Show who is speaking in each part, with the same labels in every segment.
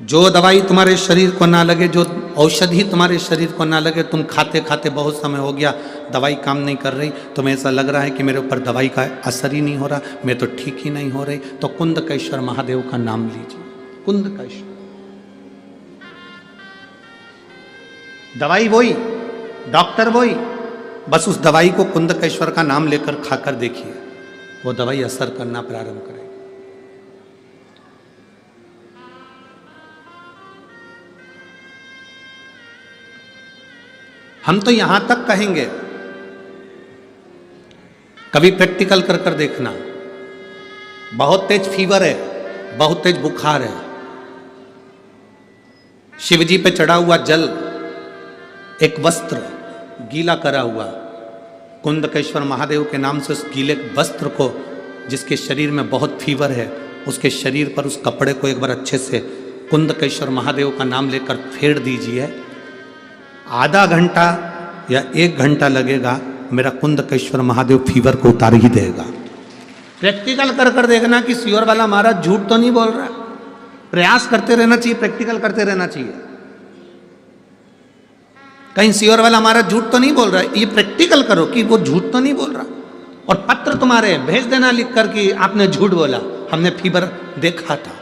Speaker 1: जो दवाई तुम्हारे शरीर को ना लगे, जो औषधि तुम्हारे शरीर को ना लगे, तुम खाते खाते बहुत समय हो गया, दवाई काम नहीं कर रही, तुम्हें ऐसा लग रहा है कि मेरे ऊपर दवाई का असर ही नहीं हो रहा, मैं तो ठीक ही नहीं हो रही, तो कुंदकेश्वर महादेव का नाम लीजिए। कुंदकेश्वर दवाई वही, डॉक्टर वही, बस उस दवाई को कुंदकेश्वर का नाम लेकर खाकर देखिए, वो दवाई असर करना प्रारंभ करेगी। हम तो यहां तक कहेंगे, कभी प्रैक्टिकल कर कर देखना। बहुत तेज फीवर है, बहुत तेज बुखार है, शिवजी पे चढ़ा हुआ जल, एक वस्त्र गीला करा हुआ, कुंदकेश्वर महादेव के नाम से उस गीले वस्त्र को, जिसके शरीर में बहुत फीवर है, उसके शरीर पर उस कपड़े को एक बार अच्छे से कुंदकेश्वर महादेव का नाम लेकर फेर दीजिए। आधा घंटा या 1 घंटा लगेगा, मेरा कुंदकेश्वर महादेव फीवर को उतार ही देगा। प्रैक्टिकल कर कर देखना कि सियोर वाला महाराज झूठ तो नहीं बोल रहा। प्रयास करते रहना चाहिए, प्रैक्टिकल करते रहना चाहिए। कहीं सियोर वाला महाराज झूठ तो नहीं बोल रहा है, ये प्रैक्टिकल करो कि वो झूठ तो नहीं बोल रहा। और पत्र तुम्हारे भेज देना लिख कर कि आपने झूठ बोला, हमने फीवर देखा था।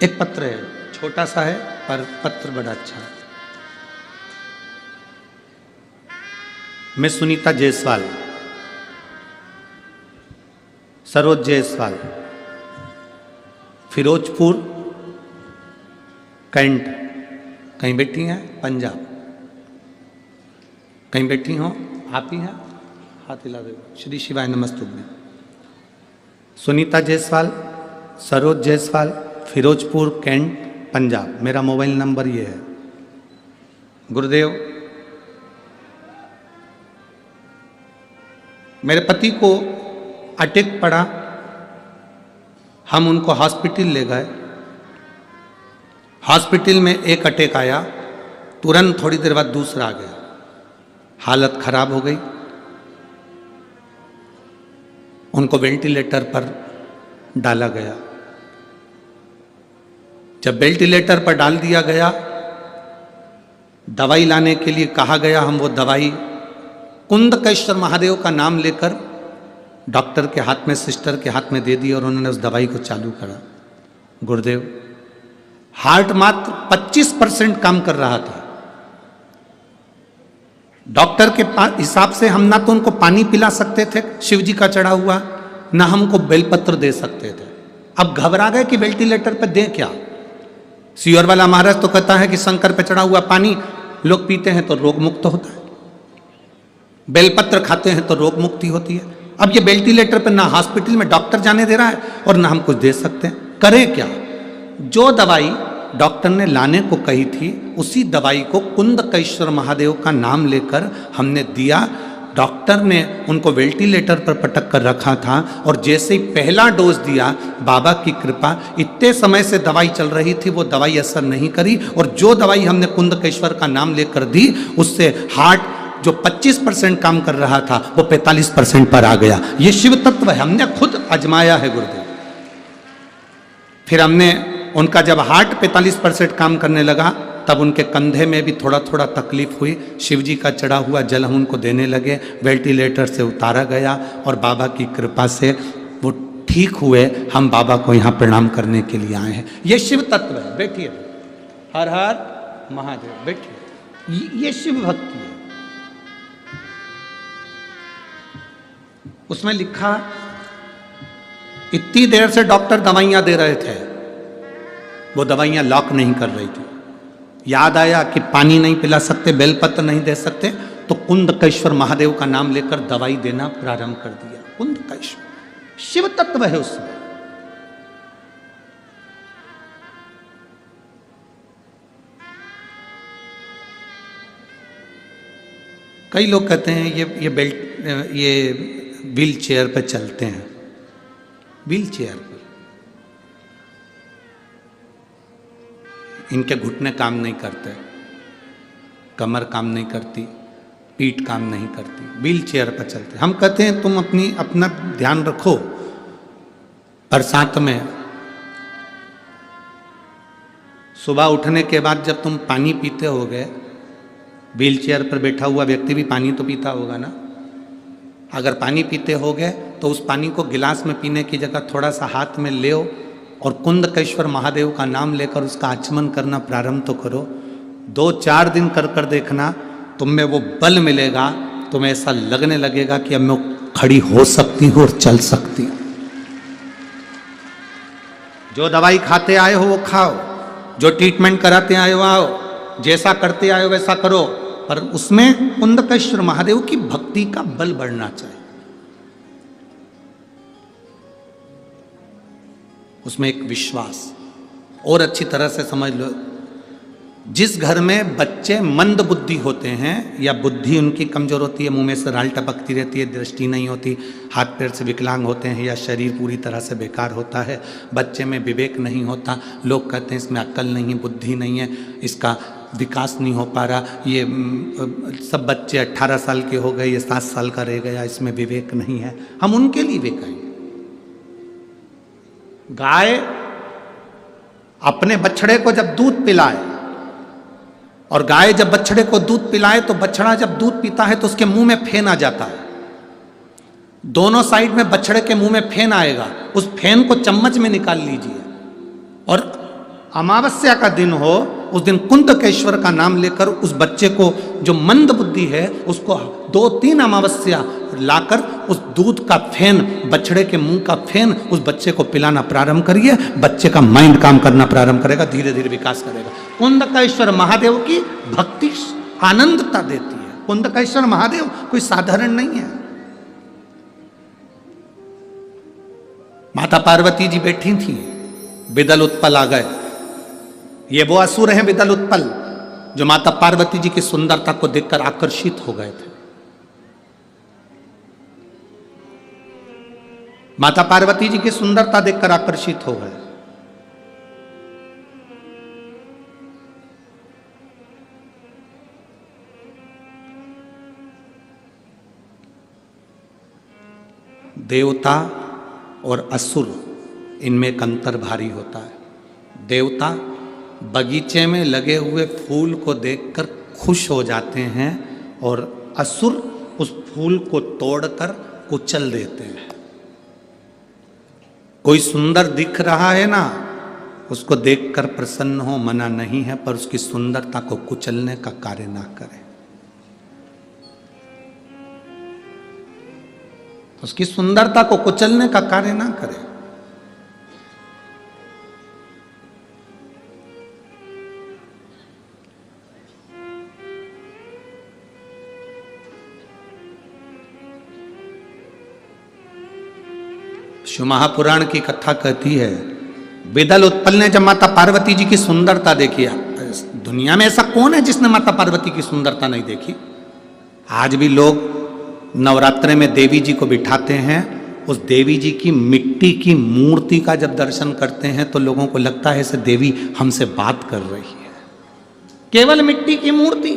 Speaker 1: एक पत्र है, छोटा सा है पर पत्र बड़ा अच्छा है। मैं सुनीता जायसवाल, सरोज जायसवाल, फिरोजपुर कैंट, कहीं बैठी हैं पंजाब, कहीं बैठी हो आप ही हैं, हाथ हिला दो। श्री शिवाय नमस्तुभ्यं। सुनीता जायसवाल, सरोज जायसवाल, फिरोजपुर कैंट, पंजाब। मेरा मोबाइल नंबर ये है। गुरुदेव, मेरे पति को अटैक पड़ा, हम उनको हॉस्पिटल ले गए। हॉस्पिटल में एक अटैक आया, तुरंत थोड़ी देर बाद दूसरा आ गया, हालत खराब हो गई। उनको वेंटिलेटर पर डाला गया। जब वेंटिलेटर पर डाल दिया गया, दवाई लाने के लिए कहा गया, हम वो दवाई कुंदकेश्वर महादेव का नाम लेकर डॉक्टर के हाथ में, सिस्टर के हाथ में दे दी और उन्होंने उस दवाई को चालू करा। गुरुदेव, हार्ट मात्र 25% काम कर रहा था। डॉक्टर के हिसाब से हम ना तो उनको पानी पिला सकते थे शिव जी का चढ़ा हुआ, ना हमको बेलपत्र दे सकते थे। अब घबरा गए कि वेंटिलेटर पर दें क्या। सियोर वाला महाराज तो कहता है कि शंकर पे चढ़ा हुआ पानी लोग पीते हैं तो रोग मुक्त होता है, बेलपत्र खाते हैं तो रोग मुक्ति होती है। अब ये वेंटिलेटर पे ना हॉस्पिटल में डॉक्टर जाने दे रहा है और ना हम कुछ दे सकते हैं, करें क्या। जो दवाई डॉक्टर ने लाने को कही थी, उसी दवाई को कुंदकेश्वर महादेव का नाम लेकर हमने दिया। डॉक्टर ने उनको वेंटिलेटर पर पटक कर रखा था और जैसे ही पहला डोज दिया, बाबा की कृपा, इतने समय से दवाई चल रही थी, वो दवाई असर नहीं करी। और जो दवाई हमने कुंदकेश्वर का नाम लेकर दी, उससे हार्ट जो 25% काम कर रहा था वो 45% पर आ गया। ये शिव तत्व है, हमने खुद आजमाया है गुरुदेव। फिर हमने उनका जब हार्ट 45% काम करने लगा, तब उनके कंधे में भी थोड़ा थोड़ा तकलीफ हुई। शिवजी का चढ़ा हुआ जल हम उनको देने लगे, वेंटिलेटर से उतारा गया और बाबा की कृपा से वो ठीक हुए। हम बाबा को यहाँ प्रणाम करने के लिए आए हैं। ये शिव तत्व है। बैठिए, हर हर महादेव, बैठिए। ये शिव भक्ति है। उसमें लिखा, इतनी देर से डॉक्टर दवाइयां दे रहे थे, वो दवाइयां लॉक नहीं कर रही थी। याद आया कि पानी नहीं पिला सकते, बेलपत्र नहीं दे सकते, तो कुंदकेश्वर महादेव का नाम लेकर दवाई देना प्रारंभ कर दिया। कुंदकेश्वर शिव तत्व है उसमें। कई लोग कहते हैं ये व्हील चेयर पर चलते हैं। व्हील चेयर पर इनके घुटने काम नहीं करते, कमर काम नहीं करती, पीठ काम नहीं करती, व्हील चेयर पर चलते। हम कहते हैं तुम अपना ध्यान रखो। बरसात में सुबह उठने के बाद जब तुम पानी पीते होगे, व्हील चेयर पर बैठा हुआ व्यक्ति भी पानी तो पीता होगा ना। अगर पानी पीते होगे तो उस पानी को गिलास में पीने की जगह थोड़ा सा हाथ में ले और कुंदकेश्वर महादेव का नाम लेकर उसका आचमन करना प्रारंभ तो करो। 2-4 दिन कर कर देखना, तुम में वो बल मिलेगा, तुम्हें ऐसा लगने लगेगा कि अब मैं खड़ी हो सकती हूँ और चल सकती हूँ। जो दवाई खाते आए हो वो खाओ, जो ट्रीटमेंट कराते आए हो आओ, जैसा करते आए हो वैसा करो, पर उसमें कुंदकेश्वर महादेव की भक्ति का बल बढ़ना चाहिए। उसमें एक विश्वास। और अच्छी तरह से समझ लो, जिस घर में बच्चे मंद बुद्धि होते हैं या बुद्धि उनकी कमजोर होती है, मुंह में से राल टपकती रहती है, दृष्टि नहीं होती, हाथ पैर से विकलांग होते हैं या शरीर पूरी तरह से बेकार होता है, बच्चे में विवेक नहीं होता, लोग कहते हैं इसमें अक्ल नहीं, बुद्धि नहीं है, इसका विकास नहीं हो पा रहा, ये सब बच्चे 18 साल के हो गए, ये 7 साल का रह गया, इसमें विवेक नहीं है, हम उनके लिए भी कहेंगे। गाय अपने बछड़े को जब दूध पिलाए, और गाय जब बछड़े को दूध पिलाए तो बछड़ा जब दूध पीता है तो उसके मुंह में फेन आ जाता है। दोनों साइड में बछड़े के मुंह में फेन आएगा, उस फेन को चम्मच में निकाल लीजिए, और अमावस्या का दिन हो उस दिन कुंदकेश्वर का नाम लेकर उस बच्चे को, जो मंद बुद्धि है, उसको 2-3 अमावस्या लाकर उस दूध का फेन, बछड़े के मुंह का फेन उस बच्चे को पिलाना प्रारंभ करिए। बच्चे का माइंड काम करना प्रारंभ करेगा, धीरे धीरे विकास करेगा। कुंदकेश्वर महादेव की भक्ति आनंदता देती है। कुंदकेश्वर महादेव कोई साधारण नहीं है। माता पार्वती जी बैठी थी, बिदल उत्पल आ गए। ये वो असुर हैं बिदल उत्पल जो माता पार्वती जी की सुंदरता को देखकर आकर्षित हो गए थे। माता पार्वती जी की सुंदरता देखकर आकर्षित हो गए। देवता और असुर, इनमें एक अंतर भारी होता है। देवता बगीचे में लगे हुए फूल को देखकर खुश हो जाते हैं, और असुर उस फूल को तोड़कर कुचल देते हैं। कोई सुंदर दिख रहा है ना, उसको देखकर प्रसन्न हो, मना नहीं है, पर उसकी सुंदरता को कुचलने का कार्य ना करें। उसकी सुंदरता को कुचलने का कार्य ना करें। शिव महापुराण की कथा कहती है, बिदल उत्पल ने जब माता पार्वती जी की सुंदरता देखी, दुनिया में ऐसा कौन है जिसने माता पार्वती की सुंदरता नहीं देखी। आज भी लोग नवरात्रे में देवी जी को बिठाते हैं, उस देवी जी की मिट्टी की मूर्ति का जब दर्शन करते हैं तो लोगों को लगता है ऐसे देवी हमसे बात कर रही है। केवल मिट्टी की मूर्ति।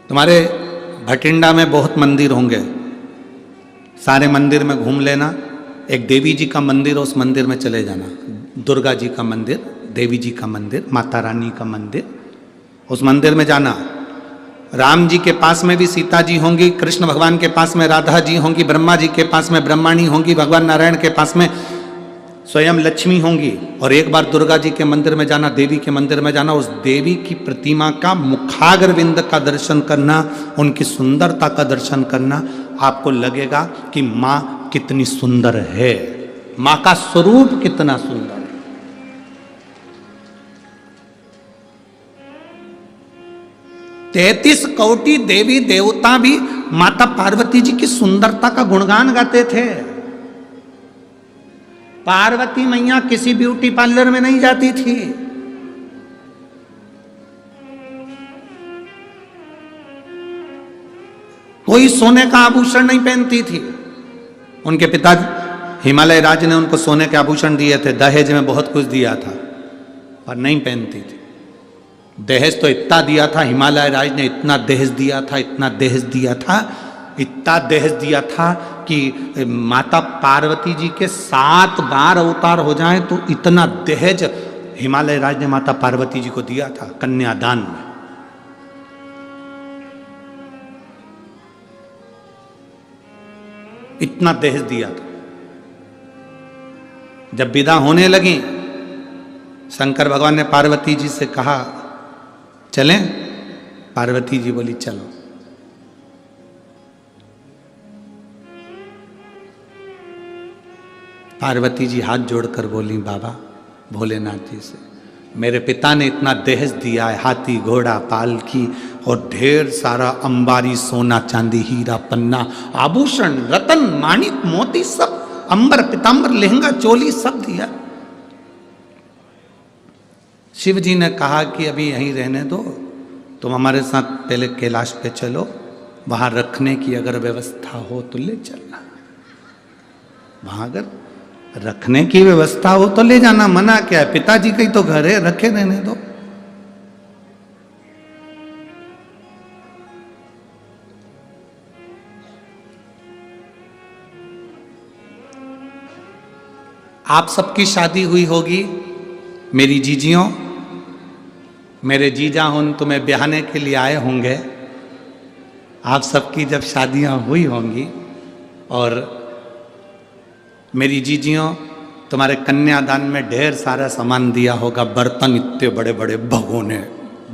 Speaker 1: तुम्हारे भटिंडा में बहुत मंदिर होंगे, सारे मंदिर में घूम लेना, एक देवी जी का मंदिर है, उस मंदिर में चले जाना। दुर्गा जी का मंदिर, देवी जी का मंदिर, माता रानी का मंदिर, उस मंदिर में जाना। राम जी के पास में भी सीता जी होंगी, कृष्ण भगवान के पास में राधा जी होंगी, ब्रह्मा जी के पास में ब्रह्माणी होंगी, भगवान नारायण के पास में स्वयं लक्ष्मी होंगी। और एक बार दुर्गा जी के मंदिर में जाना, देवी के मंदिर में जाना, उस देवी की प्रतिमा का मुखाग्रविंद का दर्शन करना, उनकी सुंदरता का दर्शन करना, आपको लगेगा कि माँ कितनी सुंदर है, माँ का स्वरूप कितना सुंदर है। 33 कोटि देवी देवता भी माता पार्वती जी की सुंदरता का गुणगान गाते थे। पार्वती मैया किसी ब्यूटी पार्लर में नहीं जाती थी। कोई सोने का आभूषण नहीं पहनती थी। उनके पिता हिमालय राज ने उनको सोने के आभूषण दिए थे, दहेज में बहुत कुछ दिया था। पर नहीं पहनती थी। दहेज तो इतना दिया था, हिमालय राज ने इतना दहेज दिया था, इतना दहेज दिया था, इतना दहेज दिया था कि माता पार्वती जी के 7 बार अवतार हो जाएं तो इतना दहेज हिमालय राज ने माता पार्वती जी को दिया था कन्यादान में। इतना दहेज दिया था। जब विदा होने लगी, शंकर भगवान ने पार्वती जी से कहा चलें? पार्वती जी बोली चलो। पार्वती जी हाथ जोड़कर बोली बाबा भोलेनाथ जी से, मेरे पिता ने इतना दहेज दिया है, हाथी घोड़ा पालकी और ढेर सारा अंबारी सोना चांदी हीरा पन्ना आभूषण रतन माणिक मोती सब, अंबर पीतांबर लहंगा चोली सब दिया। शिव जी ने कहा कि अभी यहीं रहने दो, तुम हमारे साथ पहले कैलाश पे चलो, वहां रखने की अगर व्यवस्था हो तो ले चलना। वहां अगर रखने की व्यवस्था हो तो ले जाना, मना क्या है? पिताजी का ही तो घर है, रखे रहने दो। आप सबकी शादी हुई होगी, मेरी जीजियों, मेरे जीजा उन तुम्हें ब्याहने के लिए आए होंगे। आप सबकी जब शादियां हुई होंगी और मेरी जीजियों तुम्हारे कन्यादान में ढेर सारा सामान दिया होगा, बर्तन इतने बड़े बड़े भगोने,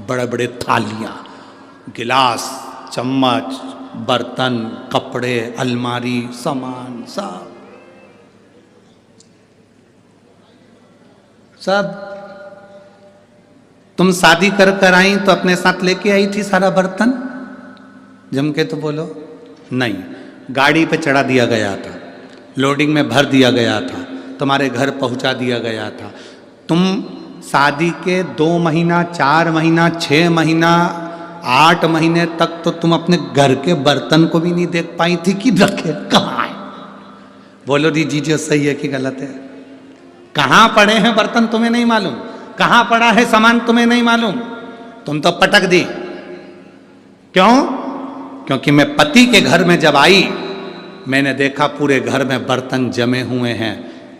Speaker 1: बड़े बड़े थालियां, गिलास, चम्मच, बर्तन, कपड़े, अलमारी, सामान सब तुम शादी कर कर आई तो अपने साथ लेके आई थी सारा बर्तन? जम के तो बोलो। नहीं, गाड़ी पे चढ़ा दिया गया था, लोडिंग में भर दिया गया था, तुम्हारे घर पहुंचा दिया गया था। तुम शादी के 2 महीना, 4 महीना, 6 महीना, 8 महीने तक तो तुम अपने घर के बर्तन को भी नहीं देख पाई थी कि रखे कहाँ है। बोलो दीजिए सही है कि गलत है? कहाँ पड़े हैं बर्तन तुम्हें नहीं मालूम, कहाँ पड़ा है सामान तुम्हें नहीं मालूम, तुम तो पटक दी। क्यों? क्योंकि मैं पति के घर में जब आई, मैंने देखा पूरे घर में बर्तन जमे हुए हैं,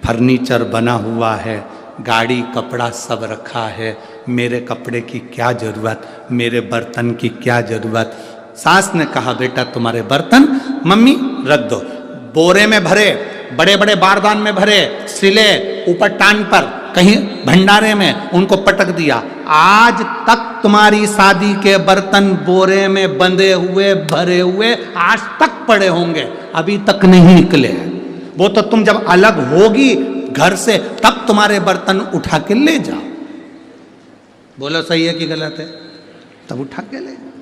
Speaker 1: फर्नीचर बना हुआ है, गाड़ी कपड़ा सब रखा है। मेरे कपड़े की क्या जरूरत, मेरे बर्तन की क्या जरूरत? सास ने कहा बेटा तुम्हारे बर्तन मम्मी रख दो, बोरे में भरे, बड़े बड़े बारदान में भरे, सिले ऊपर टांग पर कहीं भंडारे में उनको पटक दिया। आज तक तुम्हारी शादी के बर्तन बोरे में बंधे हुए भरे हुए आज तक पड़े होंगे, अभी तक नहीं निकले हैं। वो तो तुम जब अलग होगी घर से तब तुम्हारे बर्तन उठा के ले जाओ। बोलो सही है कि गलत है? तब उठा के ले जाओ।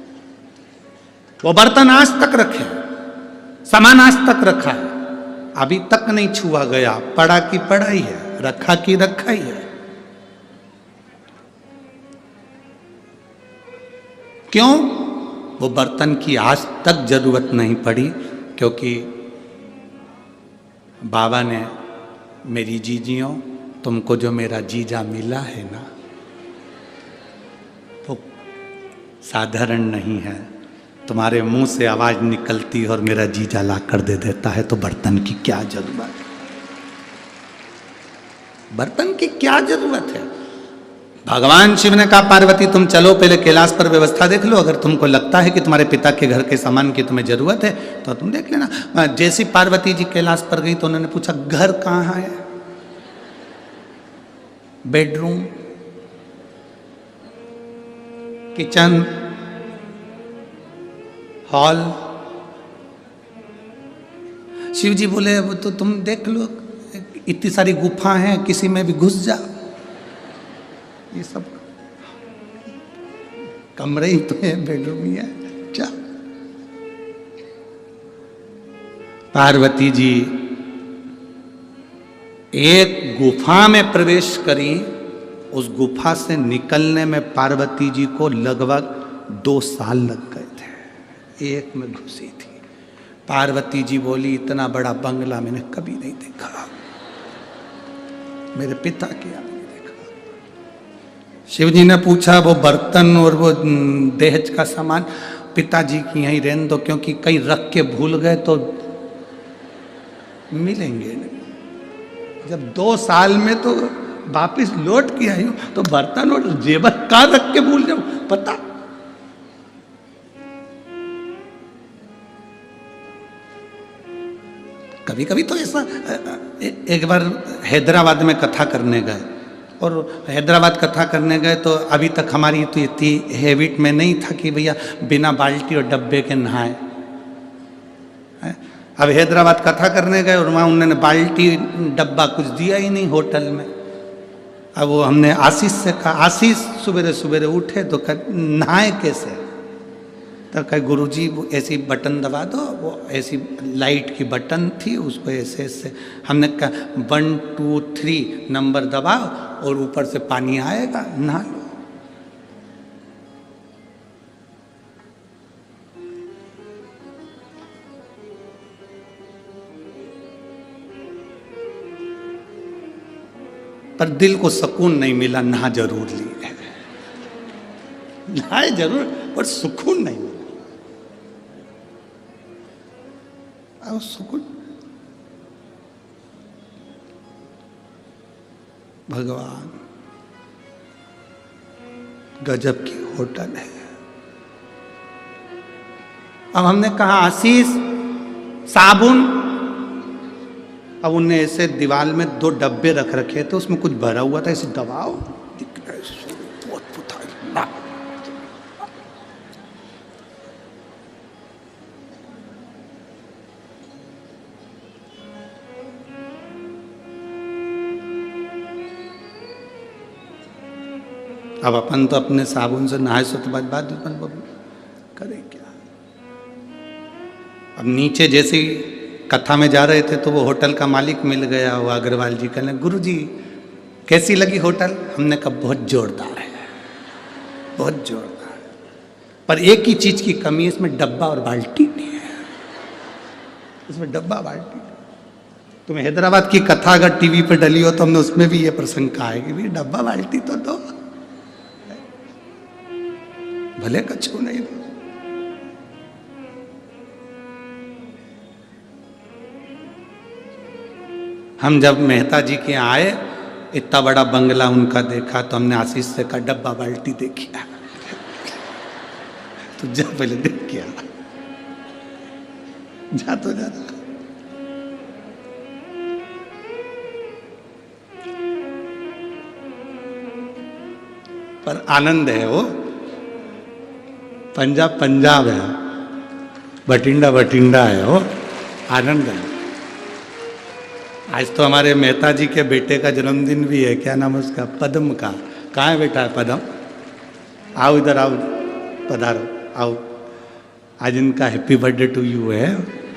Speaker 1: वो बर्तन आज तक रखे, सामान आज तक रखा है, अभी तक नहीं छुआ गया, पड़ा की पड़ा ही है, रखा की रखा ही है। क्यों? वो बर्तन की आज तक जरूरत नहीं पड़ी, क्योंकि बाबा ने, मेरी जीजियों, तुमको जो मेरा जीजा मिला है ना, वो साधारण नहीं है। तुम्हारे मुंह से आवाज निकलती और मेरा जीजा ला कर दे देता है, तो बर्तन की क्या जरूरत है? बर्तन की क्या जरूरत है? भगवान शिव ने कहा पार्वती तुम चलो पहले कैलाश पर व्यवस्था देख लो, अगर तुमको लगता है कि तुम्हारे पिता के घर के सामान की तुम्हें जरूरत है तो तुम देख लेना। जैसी पार्वती जी कैलाश पर गई तो उन्होंने पूछा घर कहाँ है? Bedroom, kitchen, hall. Shiv ji बोले वो तो तुम देख लो, इतनी सारी गुफा हैं, किसी में भी घुस जा, ये सब कमरे ही तो है, बेडरूम ही है, जा। पार्वती जी एक गुफा में प्रवेश करी, उस गुफा से निकलने में पार्वती जी को लगभग 2 साल लग गए थे, एक में घुसी थी। पार्वती जी बोली इतना बड़ा बंगला मैंने कभी नहीं देखा, मेरे पिता के यहाँ नहीं देखा। शिव जी ने पूछा वो बर्तन और वो दहेज का सामान पिताजी की यहीं रहने दो, क्योंकि कहीं रख के भूल गए तो मिलेंगे नहीं। जब 2 साल में तो वापिस लौट के आई हूं तो बर्तन और जेवर कहां रख के भूल जाऊं पता। कभी कभी तो ऐसा, एक बार हैदराबाद में कथा करने गए, और हैदराबाद कथा करने गए तो अभी तक हमारी तो इतनी हैबिट में नहीं था कि भैया बिना बाल्टी और डब्बे के नहाए। अब हैदराबाद कथा करने गए और वहाँ उन्होंने बाल्टी डब्बा कुछ दिया ही नहीं होटल में। अब वो हमने आशीष से कहा, आशीष सवेरे सवेरे उठे तो नहाए कैसे? तो कहे गुरुजी वो ऐसी बटन दबा दो, वो ऐसी लाइट की बटन थी, उसको ऐसे ऐसे। हमने कहा 1 2 3 नंबर दबाओ और ऊपर से पानी आएगा, नहा लो। पर दिल को सुकून नहीं मिला, नहा जरूर ली है, नहाए जरूर पर सुकून नहीं मिला। और सुकून भगवान गजब की होटल है। अब हमने कहा आशीष साबुन, अब उनने ऐसे दीवार में 2 डब्बे रख रखे थे, उसमें कुछ भरा हुआ था, ऐसे दबाओ दिख रहा है। अब अपन तो अपने साबुन से नहाए सो तो बाद करे क्या। अब नीचे जैसे कथा में जा रहे थे तो वो होटल का मालिक मिल गया, वो अग्रवाल जी। कहने गुरुजी कैसी लगी होटल? हमने कहा बहुत जोरदार है, बहुत जोरदार है, पर एक ही चीज की कमी है, इसमें डब्बा और बाल्टी नहीं है। इसमें डब्बा बाल्टी, तुम्हें हैदराबाद की कथा अगर टीवी पे डली हो तो हमने उसमें भी ये प्रसंग कहा है कि भाई डब्बा बाल्टी तो दो, भले कछु नहीं दो। हम जब मेहता जी के आए, इतना बड़ा बंगला उनका देखा तो हमने आशीष से कहा डब्बा बाल्टी देखी तो जा पहले देख के आ, जा तो जा। पर आनंद है, वो पंजाब पंजाब है, बठिंडा बठिंडा है, वो आनंद है। आज तो हमारे मेहता जी के बेटे का जन्मदिन भी है, क्या नाम है उसका? पद्म का। कहाँ है बेटा पद्म? आओ इधर आओ, पधारो आओ। आज इनका हैप्पी बर्थडे टू यू है,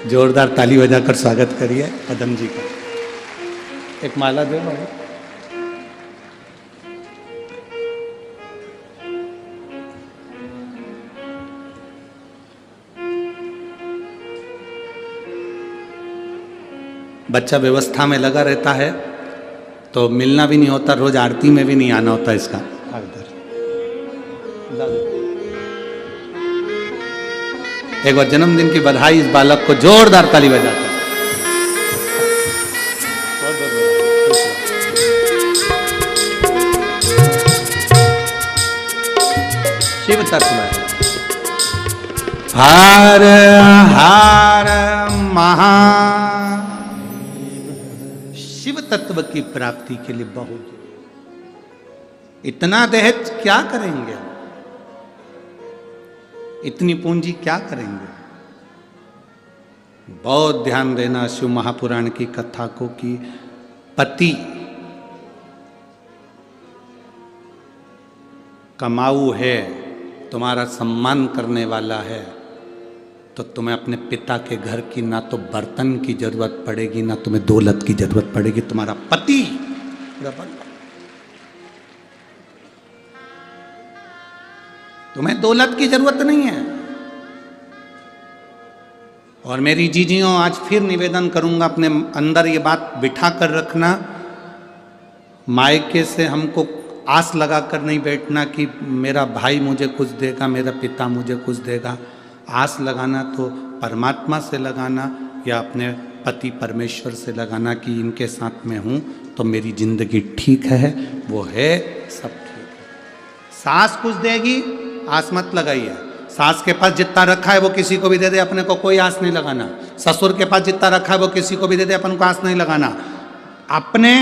Speaker 1: जोरदार ताली बजाकर स्वागत करिए पद्म जी का। एक माला दो भाई। बच्चा व्यवस्था में लगा रहता है तो मिलना भी नहीं होता, रोज आरती में भी नहीं आना होता इसका। एक बार जन्मदिन की बधाई इस बालक को, जोरदार ताली बजाकर। शिव तत्व हार हार महा शिव तत्व की प्राप्ति के लिए बहुत, इतना दहेज क्या करेंगे, इतनी पूंजी क्या करेंगे? बहुत ध्यान देना शिव महापुराण की कथा को कि पति कमाऊ है, तुम्हारा सम्मान करने वाला है, तो तुम्हें अपने पिता के घर की ना तो बर्तन की जरूरत पड़ेगी, ना तुम्हें दौलत की जरूरत पड़ेगी। तुम्हारा पति तुम्हें दौलत की जरूरत नहीं है। और मेरी जीजियों, आज फिर निवेदन करूंगा, अपने अंदर ये बात बिठा कर रखना, मायके से हमको आस लगा कर नहीं बैठना कि मेरा भाई मुझे कुछ देगा, मेरा पिता मुझे कुछ देगा। आस लगाना तो परमात्मा से लगाना या अपने पति परमेश्वर से लगाना कि इनके साथ में हूँ तो मेरी जिंदगी ठीक है, वो है सब ठीक है। सास कुछ देगी, आस मत लगाइए। सास के पास जितना रखा है वो किसी को भी दे दे, अपने को कोई आस नहीं लगाना। ससुर के पास जितना रखा है वो किसी को भी दे दे, अपन को आस नहीं लगाना। अपने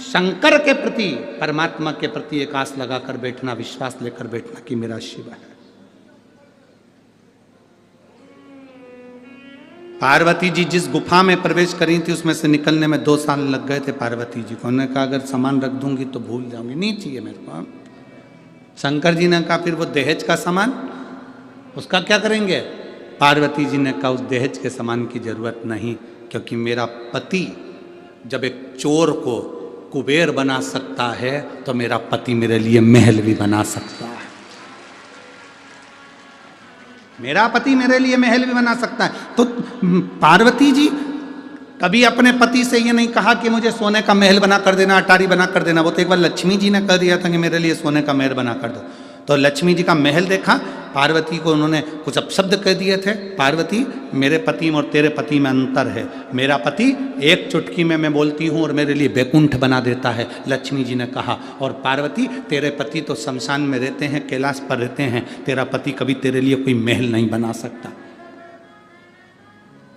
Speaker 1: शंकर के प्रति, परमात्मा के प्रति एक आस लगाकर बैठना, विश्वास लेकर बैठना कि मेरा शिव है। पार्वती जी जिस गुफा में प्रवेश करी थी उसमें से निकलने में 2 साल लग गए थे पार्वती जी को। उन्होंने कहा अगर सामान रख दूंगी तो भूल जाऊंगी, नहीं चाहिए मेरे को। शंकर जी ने कहा फिर वो दहेज का सामान, उसका क्या करेंगे? पार्वती जी ने कहा उस दहेज के सामान की जरूरत नहीं, क्योंकि मेरा पति जब एक चोर को कुबेर बना सकता है तो मेरा पति मेरे लिए महल भी बना सकता है। मेरा पति मेरे लिए महल भी बना सकता है। तो पार्वती जी कभी अपने पति से ये नहीं कहा कि मुझे सोने का महल बना कर देना, अटारी बना कर देना। वो तो एक बार लक्ष्मी जी ने कह दिया था कि मेरे लिए सोने का महल बना कर दो। तो लक्ष्मी जी का महल देखा, पार्वती को उन्होंने कुछ अपशब्द कह दिए थे। पार्वती, मेरे पति में और तेरे पति में अंतर है। मेरा पति एक चुटकी में मैं बोलती हूँ और मेरे लिए बैकुंठ बना देता है, लक्ष्मी जी ने कहा। और पार्वती, तेरे पति तो शमशान में रहते हैं, कैलाश पर रहते हैं, तेरा पति कभी तेरे लिए कोई महल नहीं बना सकता।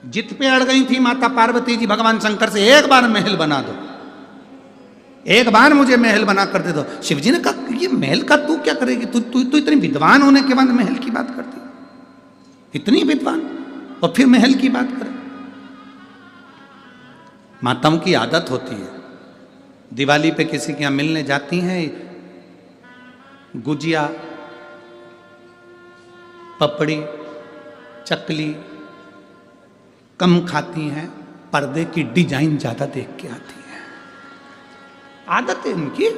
Speaker 1: जित पे अड़ गई थी माता पार्वती जी भगवान शंकर से, एक बार महल बना दो, एक बार मुझे महल बना कर दे दो। शिव जी ने कहा ये महल का तू क्या करेगी? तू इतनी विद्वान होने के बाद महल की बात करती, इतनी विद्वान और फिर महल की बात करे। माताओं की आदत होती है, दिवाली पे किसी के यहां मिलने जाती हैं, गुजिया, पपड़ी, चकली कम खाती हैं, पर्दे की डिजाइन ज्यादा देख के आती हैं। आदत है इनकी।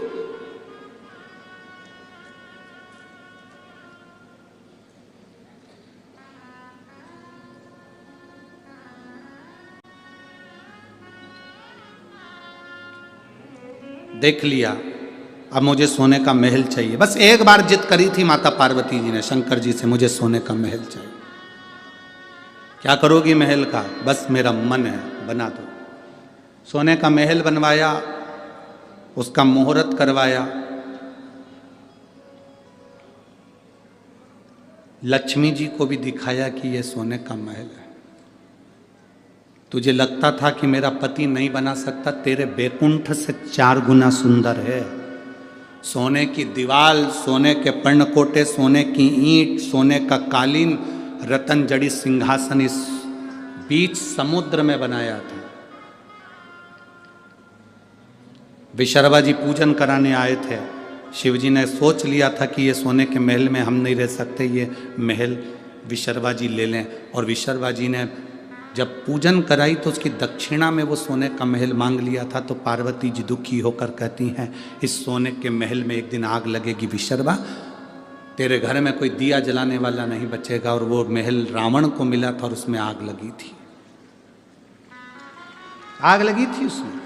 Speaker 1: देख लिया, अब मुझे सोने का महल चाहिए। बस एक बार जिद करी थी माता पार्वती जी ने शंकर जी से, मुझे सोने का महल चाहिए। क्या करोगी महल का? बस मेरा मन है, बना दो। सोने का महल बनवाया, उसका मुहूर्त करवाया। लक्ष्मी जी को भी दिखाया कि ये सोने का महल है। तुझे लगता था कि मेरा पति नहीं बना सकता, तेरे बैकुंठ से 4 गुना सुंदर है। सोने की दीवाल, सोने के पर्णकोटे, सोने की ईंट, सोने का कालीन, रतन जड़ी सिंहासन इस बीच समुद्र में बनाया था। विशर्वा जी पूजन कराने आए थे। शिव जी ने सोच लिया था कि ये सोने के महल में हम नहीं रह सकते, ये महल विशर्वा जी ले लें। और विशर्वा जी ने जब पूजन कराई तो उसकी दक्षिणा में वो सोने का महल मांग लिया था। तो पार्वती जी दुखी होकर कहती हैं, इस सोने के महल में एक दिन आग लगेगी विशर्वा, तेरे घर में कोई दिया जलाने वाला नहीं बचेगा। और वो महल रावण को मिला था और उसमें आग लगी थी, आग लगी थी उसमें।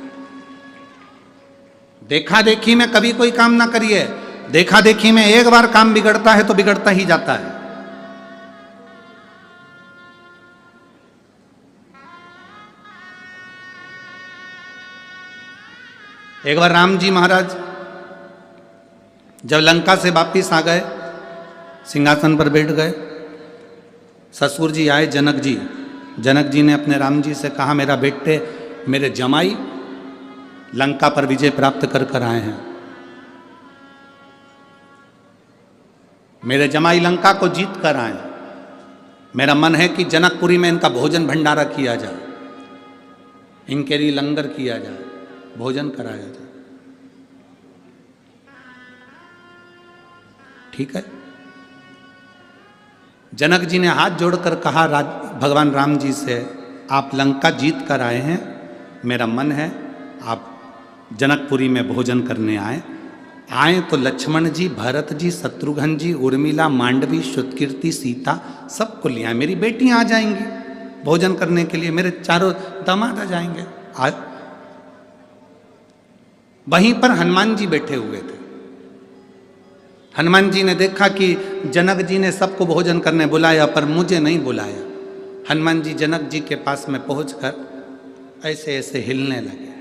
Speaker 1: देखा देखी में कभी कोई काम ना करिए। देखा देखी में एक बार काम बिगड़ता है तो बिगड़ता ही जाता है। एक बार राम जी महाराज जब लंका से वापिस आ गए, सिंहासन पर बैठ गए, ससुर जी आए जनक जी। जनक जी ने अपने राम जी से कहा, मेरा बेटे, मेरे जमाई लंका पर विजय प्राप्त कर कर आए हैं। मेरे जमाई लंका को जीत कर आए। मेरा मन है कि जनकपुरी में इनका भोजन भंडारा किया जाए, इनके लिए लंगर किया जाए, भोजन कराया जाए। ठीक है। जनक जी ने हाथ जोड़कर कहा भगवान राम जी से, आप लंका जीत कर आए हैं, मेरा मन है आप जनकपुरी में भोजन करने आए तो लक्ष्मण जी, भरत जी, शत्रुघ्न जी, उर्मिला, मांडवी, श्रुतकीर्ति, सीता सबको ले आए। मेरी बेटियां आ जाएंगी भोजन करने के लिए, मेरे चारों दामाद आ जाएंगे। वहीं पर हनुमान जी बैठे हुए थे। हनुमान जी ने देखा कि जनक जी ने सबको भोजन करने बुलाया पर मुझे नहीं बुलाया। हनुमान जी जनक जी के पास में पहुंचकर ऐसे ऐसे हिलने लगे।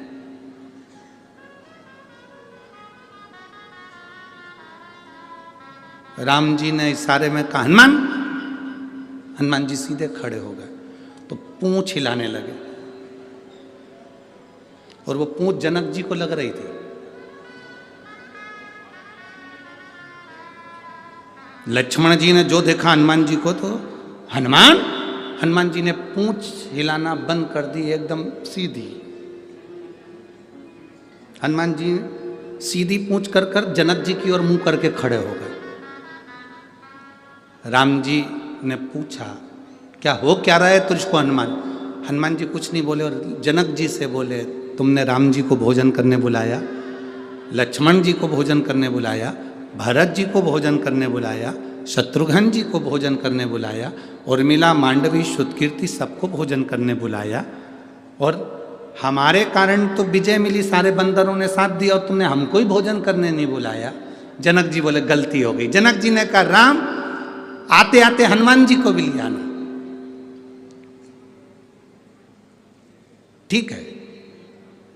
Speaker 1: राम जी ने इशारे में कहा हनुमान। हनुमान जी सीधे खड़े हो गए तो पूंछ हिलाने लगे और वो पूंछ जनक जी को लग रही थी। लक्ष्मण जी ने जो देखा हनुमान जी को तो हनुमान, हनुमान जी ने पूंछ हिलाना बंद कर दी, एकदम सीधी। हनुमान जी सीधी पूंछ कर कर जनक जी की ओर मुंह करके खड़े हो गए। राम जी ने पूछा क्या हो क्या रहा है तुझको हनुमान? हनुमान जी कुछ नहीं बोले और जनक जी से बोले तुमने राम जी को भोजन करने बुलाया, लक्ष्मण जी को भोजन करने बुलाया, भरत जी को भोजन करने बुलाया, शत्रुघ्न जी को भोजन करने बुलाया, उर्मिला, मांडवी, श्रुतकीर्ति सबको भोजन करने बुलाया और हमारे कारण तो विजय मिली, सारे बंदरों ने साथ दिया और तुमने हमको ही भोजन करने नहीं बुलाया। जनक जी बोले गलती हो गई। जनक जी ने कहा राम आते आते हनुमान जी को भी ले आना। ठीक है।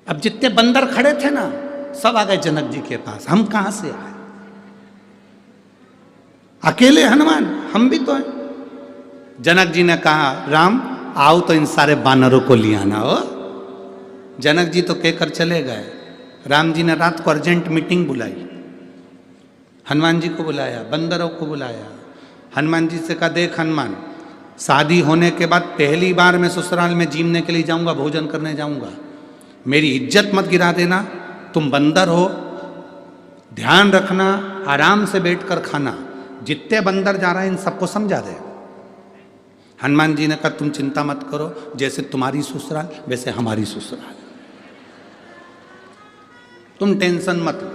Speaker 1: अब जितने बंदर खड़े थे ना सब आ गए जनक जी के पास। हम कहां से आए? अकेले हनुमान, हम भी तो हैं। जनक जी ने कहा राम आओ तो इन सारे बानरों को ले आना हो। जनक जी तो कहकर चले गए। राम जी ने रात को अर्जेंट मीटिंग बुलाई, हनुमान जी को बुलाया, बंदरों को बुलाया। हनुमान जी से कहा देख हनुमान, शादी होने के बाद पहली बार मैं ससुराल में जीने के लिए जाऊंगा, भोजन करने जाऊंगा, मेरी इज्जत मत गिरा देना। तुम बंदर हो, ध्यान रखना, आराम से बैठकर खाना। जितने बंदर जा रहे हैं इन सबको समझा दे। हनुमान जी ने कहा तुम चिंता मत करो, जैसे तुम्हारी ससुराल वैसे हमारी ससुराल, तुम टेंशन मत लो,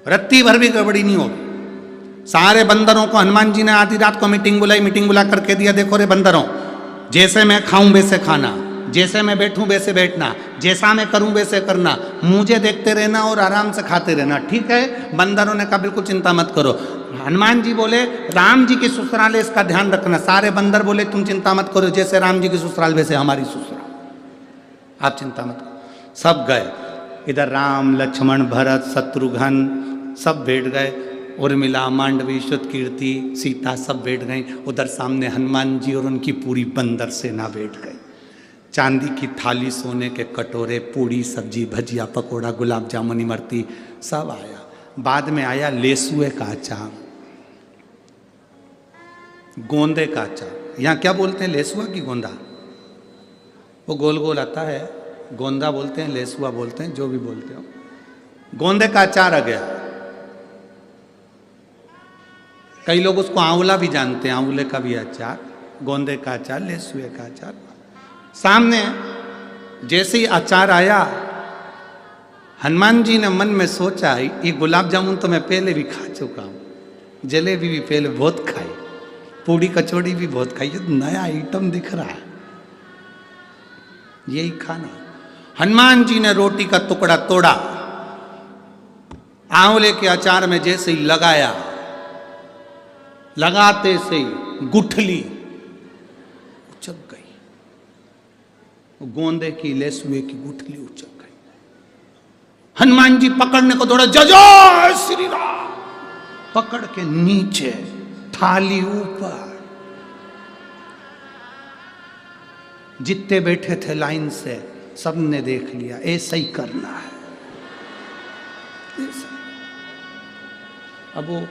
Speaker 1: रत्ती भर भी गड़बड़ी नहीं होगी। सारे बंदरों को हनुमान जी ने आधी रात को मीटिंग बुलाई, मीटिंग बुला करके दिया देखो रे बंदरों, जैसे मैं खाऊं वैसे खाना, जैसे मैं बैठूं वैसे बैठना, जैसा मैं करूं वैसे करना, मुझे देखते रहना और आराम से खाते रहना। ठीक है? बंदरों ने कहा बिल्कुल चिंता मत करो। हनुमान जी बोले राम जी की ससुराल है इसका ध्यान रखना। सारे बंदर बोले तुम चिंता मत करो, जैसे राम जी की ससुराल वैसे हमारी ससुराल, आप चिंता मत करो। सब गए। इधर राम, लक्ष्मण, भरत, शत्रुघ्न सब बैठ गए। उर्मिला, मांडवी, श्रुतकीर्ति, सीता सब बैठ गई। उधर सामने हनुमान जी और उनकी पूरी बंदर सेना बैठ गई। चांदी की थाली, सोने के कटोरे, पूड़ी, सब्जी, भजिया, पकोड़ा, गुलाब जामुन, इमरती सब आया। बाद में आया लेसुए का अचार, गोंदे का अचार। यहाँ क्या बोलते हैं, लेसुआ की गोंदा? वो गोल गोल आता है, गोंदा बोलते हैं, लेसुआ बोलते हैं, जो भी बोलते हो। गोंदे का अचार आ गया। कई लोग उसको आंवला भी जानते हैं, आंवले का भी अचार, गोंदे का अचार, लेसुए का अचार। सामने जैसे ही अचार आया, हनुमान जी ने मन में सोचा ये गुलाब जामुन तो मैं पहले भी खा चुका हूँ, जलेबी भी पहले बहुत खाई, पूड़ी कचौड़ी भी बहुत खाई, ये तो नया आइटम दिख रहा है, यही खाना। हनुमान जी ने रोटी का टुकड़ा तोड़ा, आंवले के अचार में जैसे ही लगाया, लगाते से ही गुठली उचक गई, गोंदे की, लेसुए की गुठली उचक गई। हनुमान जी पकड़ने को दौड़े, जय श्री राम, पकड़ के नीचे, थाली ऊपर। जितने बैठे थे लाइन से सबने देख लिया, ऐसा ही करना है। अब वो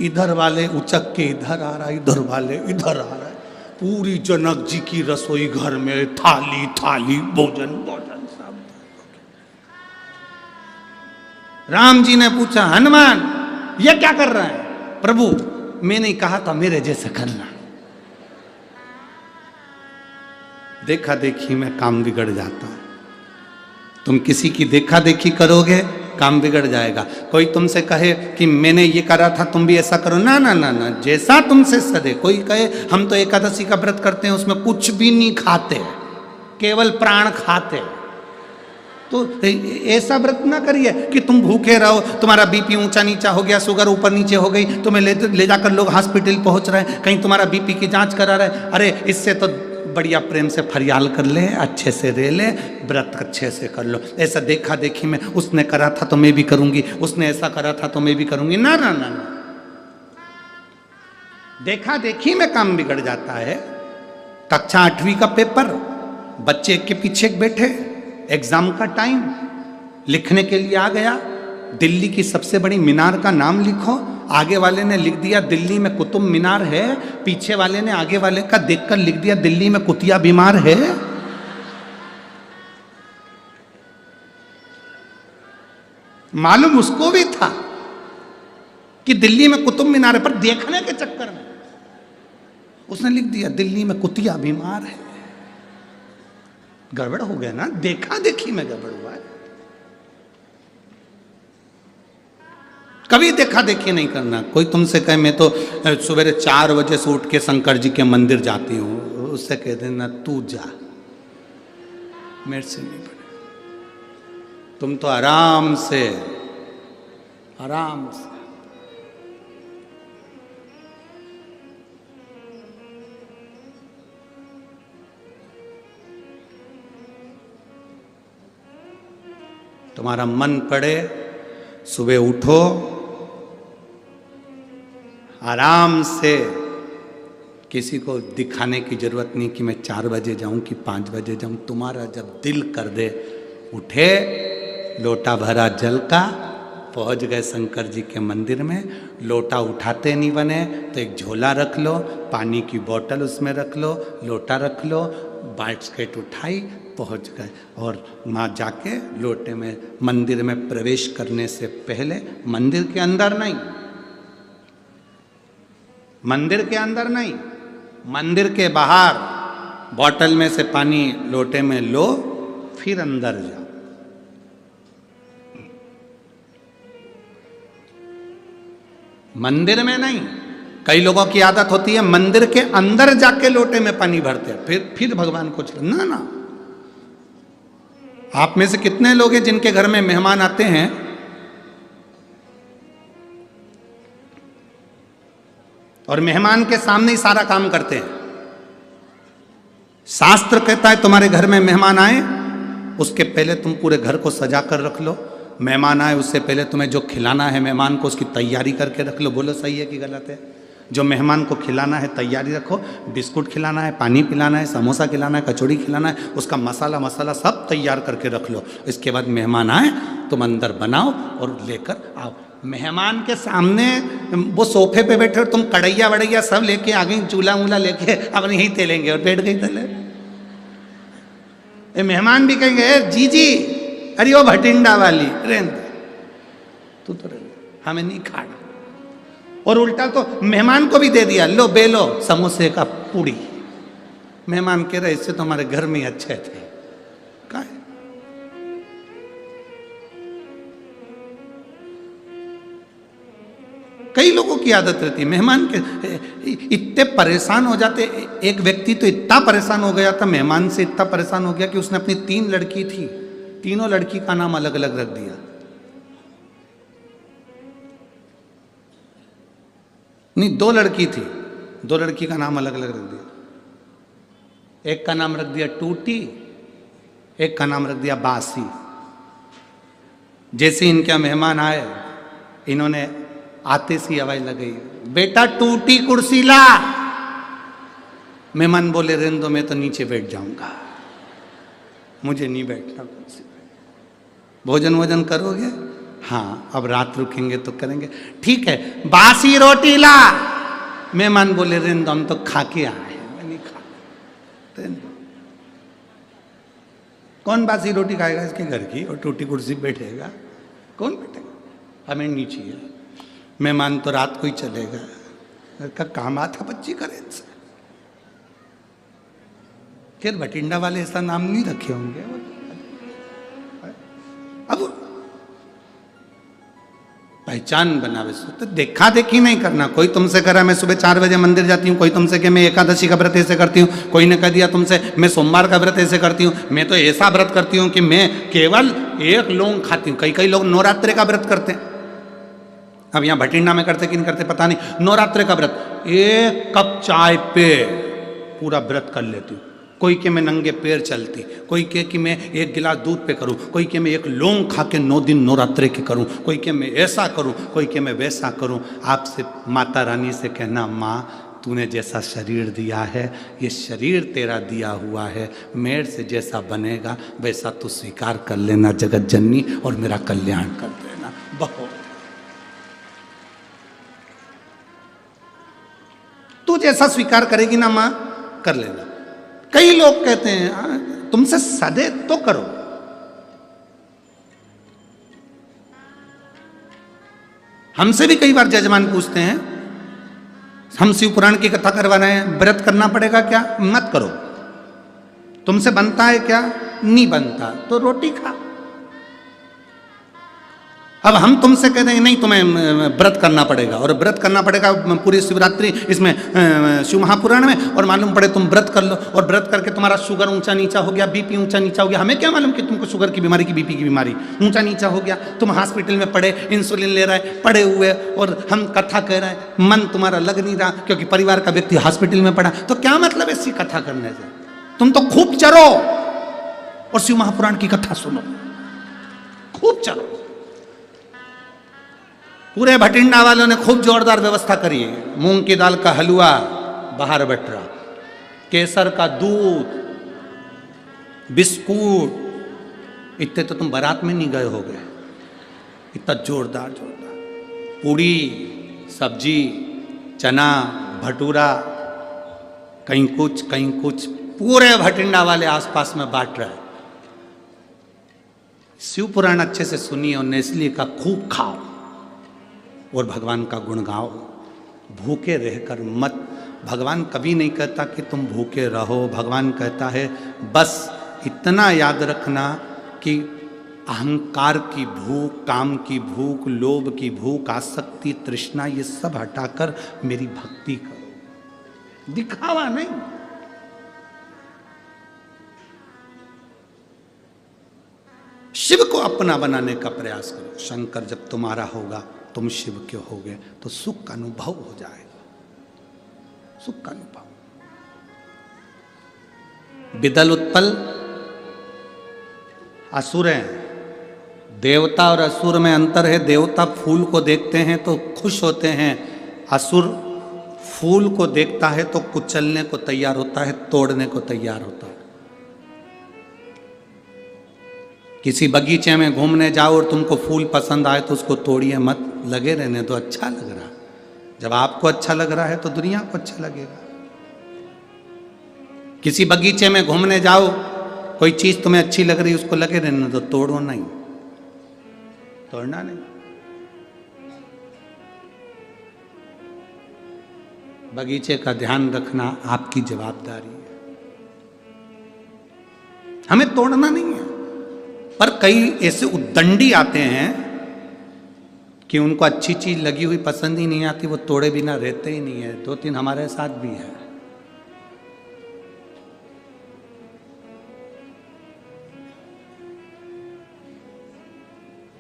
Speaker 1: इधर वाले उचक के इधर आ रहा है, इधर वाले इधर आ रहा है। पूरी जनक जी की रसोई घर में थाली थाली, भोजन भोजन सब। राम जी ने पूछा हनुमान ये क्या कर रहे हैं? प्रभु मैंने ही कहा था मेरे जैसे करना। देखा देखी में काम बिगड़ जाता है। तुम किसी की देखा देखी करोगे काम बिगड़ जाएगा। कोई तुमसे कहे कि मैंने ये करा था तुम भी ऐसा करो, ना ना ना ना, जैसा तुमसे सदे। कोई कहे हम तो एकादशी का व्रत करते हैं उसमें कुछ भी नहीं खाते, केवल प्राण खाते, तो ऐसा व्रत ना करिए कि तुम भूखे रहो, तुम्हारा बीपी ऊंचा नीचा हो गया, शुगर ऊपर नीचे हो गई, तुम्हें ले जाकर लोग हॉस्पिटल पहुंच रहे हैं, कहीं तुम्हारा बीपी की जांच करा रहे। अरे इससे तो बढ़िया प्रेम से फरियाल कर ले, अच्छे से रह ले, व्रत अच्छे से कर लो। ऐसा देखा देखी में उसने करा था तो मैं भी करूंगी, उसने ऐसा करा था तो मैं भी करूंगी, ना ना ना ना। देखा देखी में काम बिगड़ जाता है। कक्षा 8वीं का पेपर, बच्चे एक के पीछे एक बैठे, एग्जाम का टाइम, लिखने के लिए आ गया, दिल्ली की सबसे बड़ी मीनार का नाम लिखो। आगे वाले ने लिख दिया दिल्ली में कुतुब मीनार है, पीछे वाले ने आगे वाले का देखकर लिख दिया दिल्ली में कुतिया बीमार है। मालूम उसको भी था कि दिल्ली में कुतुब मीनार है, पर देखने के चक्कर में उसने लिख दिया दिल्ली में कुतिया बीमार है। गड़बड़ हो गया ना, देखा देखी में गड़बड़ हुआ है। कभी देखा देखी नहीं करना। कोई तुमसे कहे मैं तो सवेरे 4 बजे से उठ के शंकर जी के मंदिर जाती हूँ, उससे कह देना तू जा, मेरे से नहीं पड़े। तुम तो आराम से तुम्हारा मन पड़े, सुबह उठो, आराम से, किसी को दिखाने की जरूरत नहीं कि मैं 4 बजे जाऊं कि 5 बजे जाऊं। तुम्हारा जब दिल कर दे, उठे, लोटा भरा जल का, पहुंच गए शंकर जी के मंदिर में। लोटा उठाते नहीं बने तो एक झोला रख लो, पानी की बोतल उसमें रख लो, लोटा रख लो, बास्केट उठाई, पहुंच गए। और वहाँ जाके लोटे में मंदिर में प्रवेश करने से पहले, मंदिर के अंदर नहीं, मंदिर के अंदर नहीं, मंदिर के बाहर बोतल में से पानी लोटे में लो, फिर अंदर जाओ। मंदिर में नहीं। कई लोगों की आदत होती है मंदिर के अंदर जाके लोटे में पानी भरते हैं, फिर भगवान को ना ना। आप में से कितने लोग हैं जिनके घर में मेहमान आते हैं, और मेहमान के सामने ही सारा काम करते हैं? शास्त्र कहता है तुम्हारे घर में मेहमान आए, उसके पहले तुम पूरे घर को सजा कर रख लो। मेहमान आए उससे पहले तुम्हें जो खिलाना है मेहमान को, उसकी तैयारी करके रख लो। बोलो सही है कि गलत है? जो मेहमान को खिलाना है तैयारी रखो, बिस्कुट खिलाना है, पानी पिलाना है, समोसा खिलाना है, कचौड़ी खिलाना है, उसका मसाला सब तैयार करके रख लो। इसके बाद मेहमान आए तुम अंदर बनाओ और लेकर आओ। मेहमान के सामने वो सोफे पे बैठे और तुम कढ़ैया वड़ैया सब लेके आ गई, चूल्हा वूल्हा लेके अब यहीं तेलेंगे और बैठ गई तले। मेहमान भी कहेंगे जीजी, अरे वो भटिंडा वाली रेंद, तू तो हमें नहीं खाना। और उल्टा तो मेहमान को भी दे दिया, लो बेलो समोसे का पूड़ी। मेहमान कह रहे इससे तो हमारे घर में अच्छे थे। क्या है? कई लोगों की आदत रहती है मेहमान के, इतने परेशान हो जाते। एक व्यक्ति तो इतना परेशान हो गया था, मेहमान से इतना परेशान हो गया कि उसने अपनी 3 लड़की थी, तीनों लड़की का नाम अलग अलग रख दिया। नहीं, 2 लड़की थी, 2 लड़की का नाम अलग अलग रख दिया। एक का नाम रख दिया टूटी, एक का नाम रख दिया बासी। जैसे इनके मेहमान आए, इन्होंने आते सी आवाज लगाई, बेटा टूटी कुर्सी ला। मेहमान बोले रहने दो, मैं तो नीचे बैठ जाऊंगा, मुझे नहीं बैठना कुर्सी पे। भोजन वोजन करोगे? हाँ, अब रात रुकेंगे तो करेंगे। ठीक है, बासी रोटी ला। मेहमान बोले रहने दो, हम तो खा के आए हैं, मैं नहीं खा। कौन बासी रोटी खाएगा इसके घर की? और टूटी कुर्सी बैठेगा? कौन बैठेगा? हमें नहीं चाहिए। मेहमान तो रात को ही चलेगा, घर का काम आता बच्ची करे इनसे। फिर भटिंडा वाले ऐसा नाम नहीं रखे होंगे। अब पहचान बनावे सो तो देखा देखी नहीं करना। कोई तुमसे करा मैं सुबह 4 बजे मंदिर जाती हूँ, कोई तुमसे कि मैं एकादशी का व्रत ऐसे करती हूँ, कोई ने कह दिया तुमसे मैं सोमवार का व्रत ऐसे करती हूँ, मैं तो ऐसा व्रत करती हूँ कि मैं केवल 1 लौंग खाती हूँ। कई लोग नवरात्रि का व्रत करते हैं। अब यहाँ भटिंडा में करते कि नहीं करते पता नहीं, नवरात्रि का व्रत 1 कप चाय पे पूरा व्रत कर लेती हूँ। कोई के मैं नंगे पैर चलती, कोई के कि मैं 1 गिलास दूध पे करूं, कोई के मैं 1 लौंग खा के 9 दिन नवरात्रि के करूं, कोई के मैं ऐसा करूं, कोई के मैं वैसा करूं। आपसे माता रानी से कहना, माँ तूने जैसा शरीर दिया है, ये शरीर तेरा दिया हुआ है, मेरे से जैसा बनेगा वैसा तू स्वीकार कर लेना जगत जननी, और मेरा कल्याण कर देना। बहुत तू जैसा स्वीकार करेगी ना माँ, कर लेना। कई लोग कहते हैं तुमसे सदे तो करो, हमसे भी कई बार जजमान पूछते हैं, हम शिव पुराण की कथा करवा रहे हैं, व्रत करना पड़ेगा क्या? मत करो। तुमसे बनता है क्या? नहीं बनता तो रोटी खा। अब हम तुमसे कह देंगे नहीं तुम्हें व्रत करना पड़ेगा, और व्रत करना पड़ेगा पूरी शिवरात्रि इसमें शिव महापुराण में, और मालूम पड़े तुम व्रत कर लो और व्रत करके तुम्हारा शुगर ऊंचा नीचा हो गया, बीपी ऊंचा नीचा हो गया। हमें क्या मालूम कि तुमको शुगर की बीमारी की बीपी की बीमारी ऊंचा नीचा हो गया, तुम हॉस्पिटल में पड़े इंसुलिन ले रहे पड़े हुए, और हम कथा कह रहे हैं, मन तुम्हारा लग नहीं रहा क्योंकि परिवार का व्यक्ति हॉस्पिटल में पड़ा। तो क्या मतलब है ऐसी कथा करने से? तुम तो खूब चरो और शिव महापुराण की कथा सुनो, खूब चरो। पूरे भटिंडा वालों ने खूब जोरदार व्यवस्था करी है। मूंग की दाल का हलवा बाहर बट रहा, केसर का दूध, बिस्कुट, इतने तो तुम बारात में नहीं गए हो गए, इतना जोरदार पूड़ी सब्जी चना भटूरा, कहीं कुछ, पूरे भटिंडा वाले आसपास में बांट रहे। शिव पुराण अच्छे से सुनिए और नेस्ले का खूब खाओ और भगवान का गुण गाओ। भूखे रहकर मत, भगवान कभी नहीं कहता कि तुम भूखे रहो। भगवान कहता है बस इतना याद रखना कि अहंकार की भूख, काम की भूख, लोभ की भूख, आसक्ति, तृष्णा, ये सब हटाकर मेरी भक्ति करो, दिखावा नहीं। शिव को अपना बनाने का प्रयास करो। शंकर जब तुम्हारा होगा, तुम शिव के होगे तो सुख का अनुभव हो जाएगा, सुख का अनुभव। विदल उत्पल असुर हैं, देवता और असुर में अंतर है। देवता फूल को देखते हैं तो खुश होते हैं, असुर फूल को देखता है तो कुचलने को तैयार होता है, तोड़ने को तैयार होता है। किसी बगीचे में घूमने जाओ और तुमको फूल पसंद आए तो उसको तोड़िए मत, लगे रहने तो अच्छा लग रहा। जब आपको अच्छा लग रहा है तो दुनिया को अच्छा लगेगा। किसी बगीचे में घूमने जाओ, कोई चीज तुम्हें अच्छी लग रही उसको लगे रहने तो तोड़ो नहीं, तोड़ना नहीं। बगीचे का ध्यान रखना आपकी जवाबदारी है, हमें तोड़ना नहीं है। पर कई ऐसे उद्दंडी आते हैं कि उनको अच्छी चीज लगी हुई पसंद ही नहीं आती, वो तोड़े बिना रहते ही नहीं है। 2-3 हमारे साथ भी है।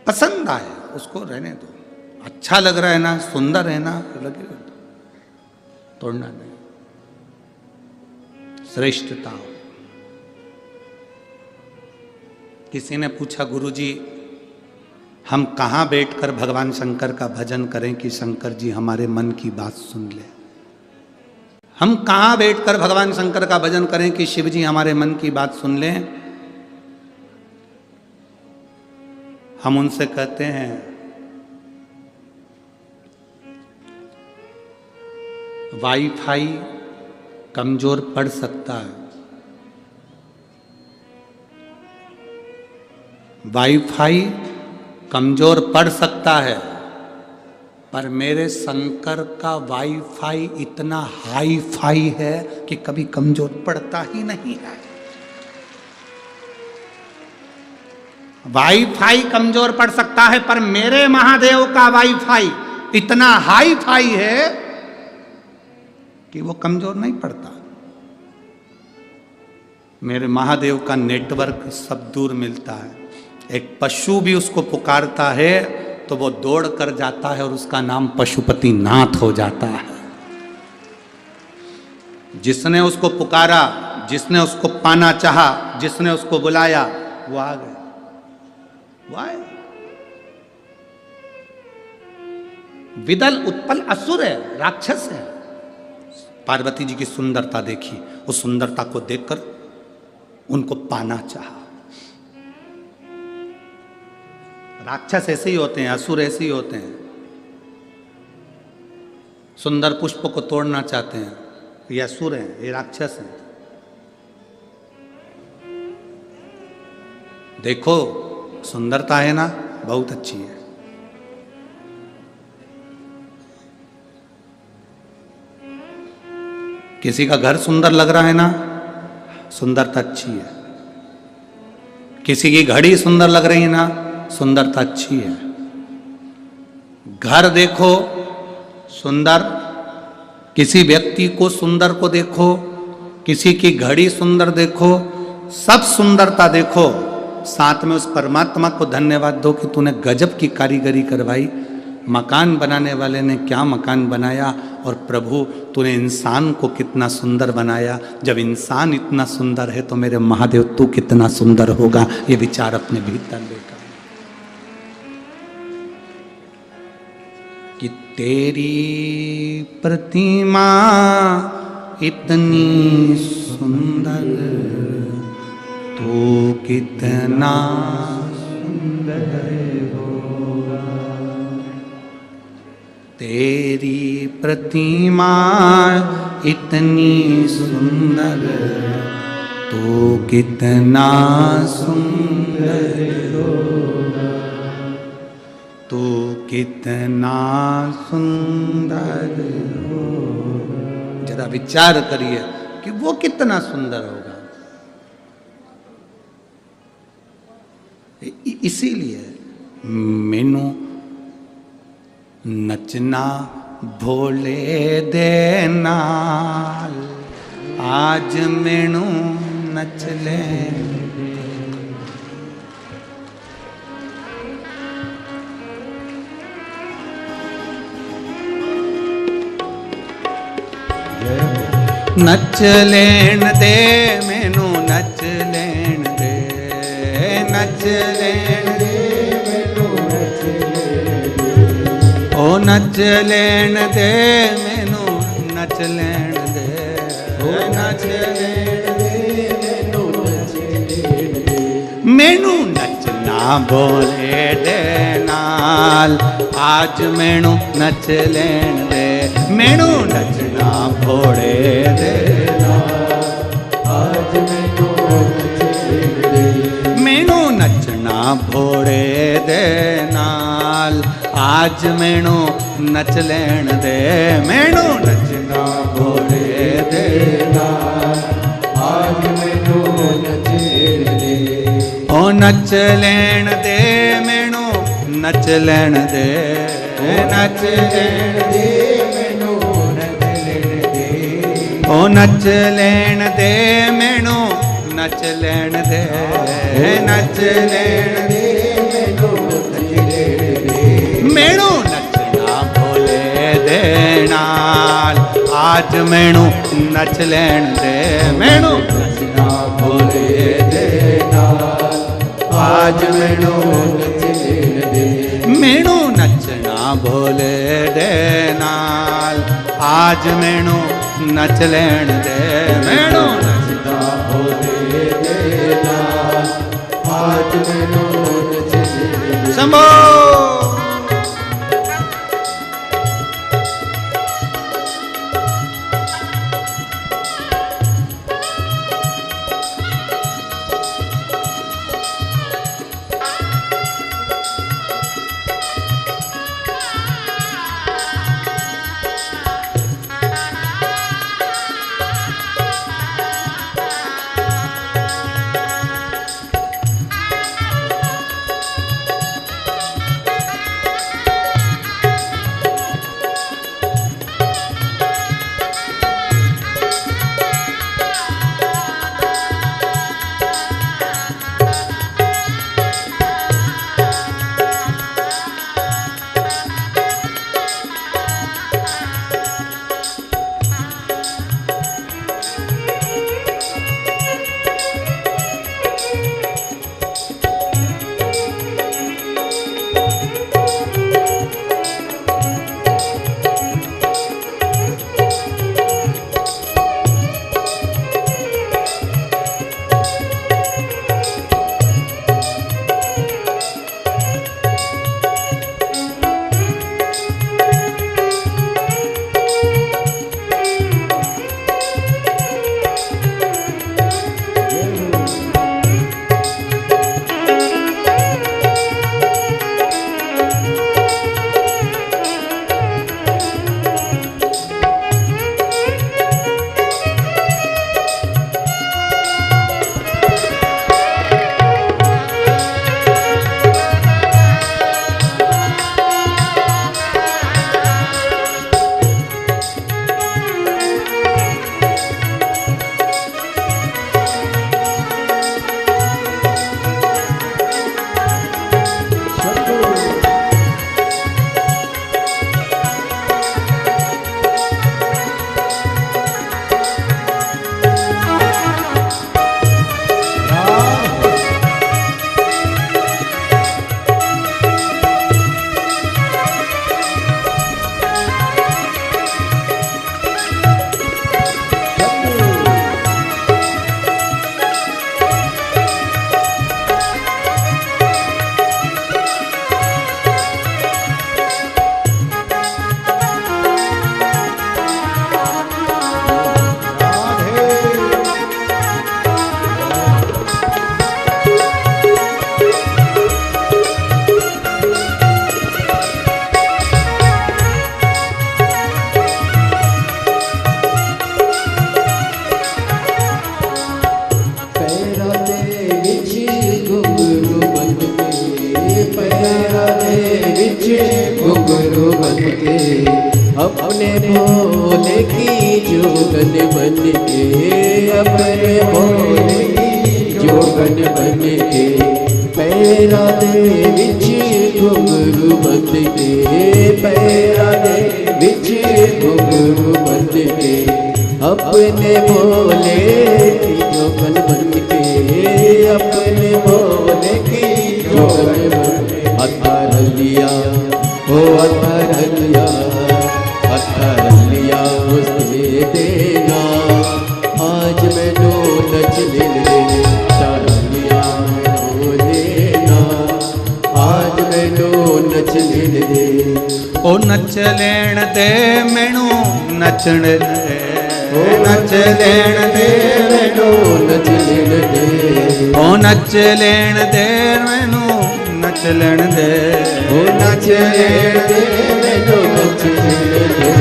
Speaker 1: पसंद आए उसको रहने दो, अच्छा लग रहा है ना, सुंदर है ना, लगे दो, तोड़ना नहीं। श्रेष्ठता। किसी ने पूछा गुरुजी हम कहाँ बैठकर भगवान शंकर का भजन करें कि शंकर जी हमारे मन की बात सुन ले। हम कहाँ बैठकर भगवान शंकर का भजन करें कि शिव जी हमारे मन की बात सुन लें। हम उनसे कहते हैं वाईफाई कमजोर पड़ सकता है, वाईफाई कमजोर पड़ सकता है, पर मेरे शंकर का वाईफाई इतना हाई फाई है कि कभी कमजोर पड़ता ही नहीं है। वाईफाई कमजोर पड़ सकता है, पर मेरे महादेव का वाईफाई इतना हाई फाई है कि वो कमजोर नहीं पड़ता। मेरे महादेव का नेटवर्क सब दूर मिलता है। एक पशु भी उसको पुकारता है तो वो दौड़ कर जाता है और उसका नाम पशुपति नाथ हो जाता है। जिसने उसको पुकारा, जिसने उसको पाना चाहा, जिसने उसको बुलाया, वो आ गए, वो आए। विदल उत्पल असुर है, राक्षस है। पार्वती जी की सुंदरता देखी, उस सुंदरता को देखकर उनको पाना चाहा। राक्षस ऐसे ही होते हैं, असुर ऐसे ही होते हैं। सुंदर पुष्प को तोड़ना चाहते हैं। ये असुर हैं, ये राक्षस हैं। देखो सुंदरता है ना, बहुत अच्छी है। किसी का घर सुंदर लग रहा है ना, सुंदरता अच्छी है। किसी की घड़ी सुंदर लग रही है ना, सुंदरता अच्छी है। घर देखो सुंदर, किसी व्यक्ति को सुंदर को देखो, किसी की घड़ी सुंदर देखो, सब सुंदरता देखो, साथ में उस परमात्मा को धन्यवाद दो कि तूने गजब की कारीगरी करवाई। मकान बनाने वाले ने क्या मकान बनाया, और प्रभु तूने इंसान को कितना सुंदर बनाया। जब इंसान इतना सुंदर है तो मेरे महादेव तू कितना सुंदर होगा। ये विचार अपने भीतर लेकर कि तेरी प्रतिमा इतनी सुंदर, तू कितना सुंदर होगा। तेरी प्रतिमा इतनी सुंदर, तू कितना सुंदर होगा। तू कितना सुंदर होगा। जरा विचार करिए कि वो कितना सुंदर होगा। इसीलिए मैनू नचना भोले दे नाल, आज मैनू नच ले। नच लेन दे मैनू, नच लेन दे, नच लेन दे मैनू, नच लेन दे। ओ नच लेन दे मैनू, नच लेन दे, ओ नच लेन दे मैनू, नच लेन दे। मैनू नचना भोले दे नाल, आज मैनू नच लेन दे। मैनू नचना भोले दे नाल, आज मैनू नच लेन दे। मैनू नचना भोले दे नाल, आज मैनू नच लेन दे। मैनू नचना भोले दे नाल, आज मैनू नच लेन दे। ओ नच लेन दे मैनू, नच लेन दे, नच लेन दे मैनू, नच लेन दे। ओ नच लेन दे मैनू, नच लेन दे, नच लेन दे मैनू, नच लेन दे। मैनू नचना भोले दे नाल, आज मैनू नच लेन दे। मैनू नचना भोले दे नाल, आज मैनू नच लेन दे। मैनू नचना भोले दे नाल, आज मैनू नच लेन दे। मैनू नचना भोले दे नाल, आज मैनू नच लेन दे। शंभो
Speaker 2: भोले की जोगन बन के, अपने भोले की जोगन बन के, पैरा दे विच घुंघरू बंद के, पैरा दे विच घुंघरू बंद के, अपने भोले की जोगन बन के, अपने भोले की जोगन बन के। अथर लिया ओ अथर लिया, अथर लिया उसने देना, आज मैनू नच ले चार लिया मैनू देना, आज मैनू नच ले दे।
Speaker 1: ओ नच लेण दे मैनू नचण दे, ओ नच लेण दे मैनू
Speaker 2: नच लेण दे,
Speaker 1: ओ नच लेण दे मैनू नच लेण दे,
Speaker 2: ओ नच लेण दे मैनू नच लेण दे,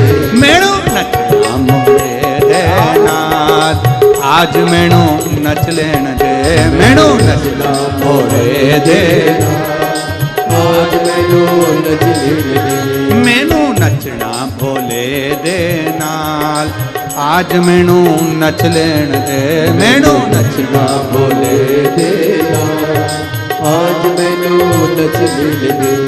Speaker 1: मैनू नचना मोरे दे नाल, आज मैनू नच लेण दे, मैनू नचना मोरे दे,
Speaker 2: आज मैनू नच लेण दे,
Speaker 1: मैनू नचना भोले दे नाल, आज मैनू नच लेण दे, मैनू नचना
Speaker 2: भोले दे नाल, आज मैनू नच लेण दे।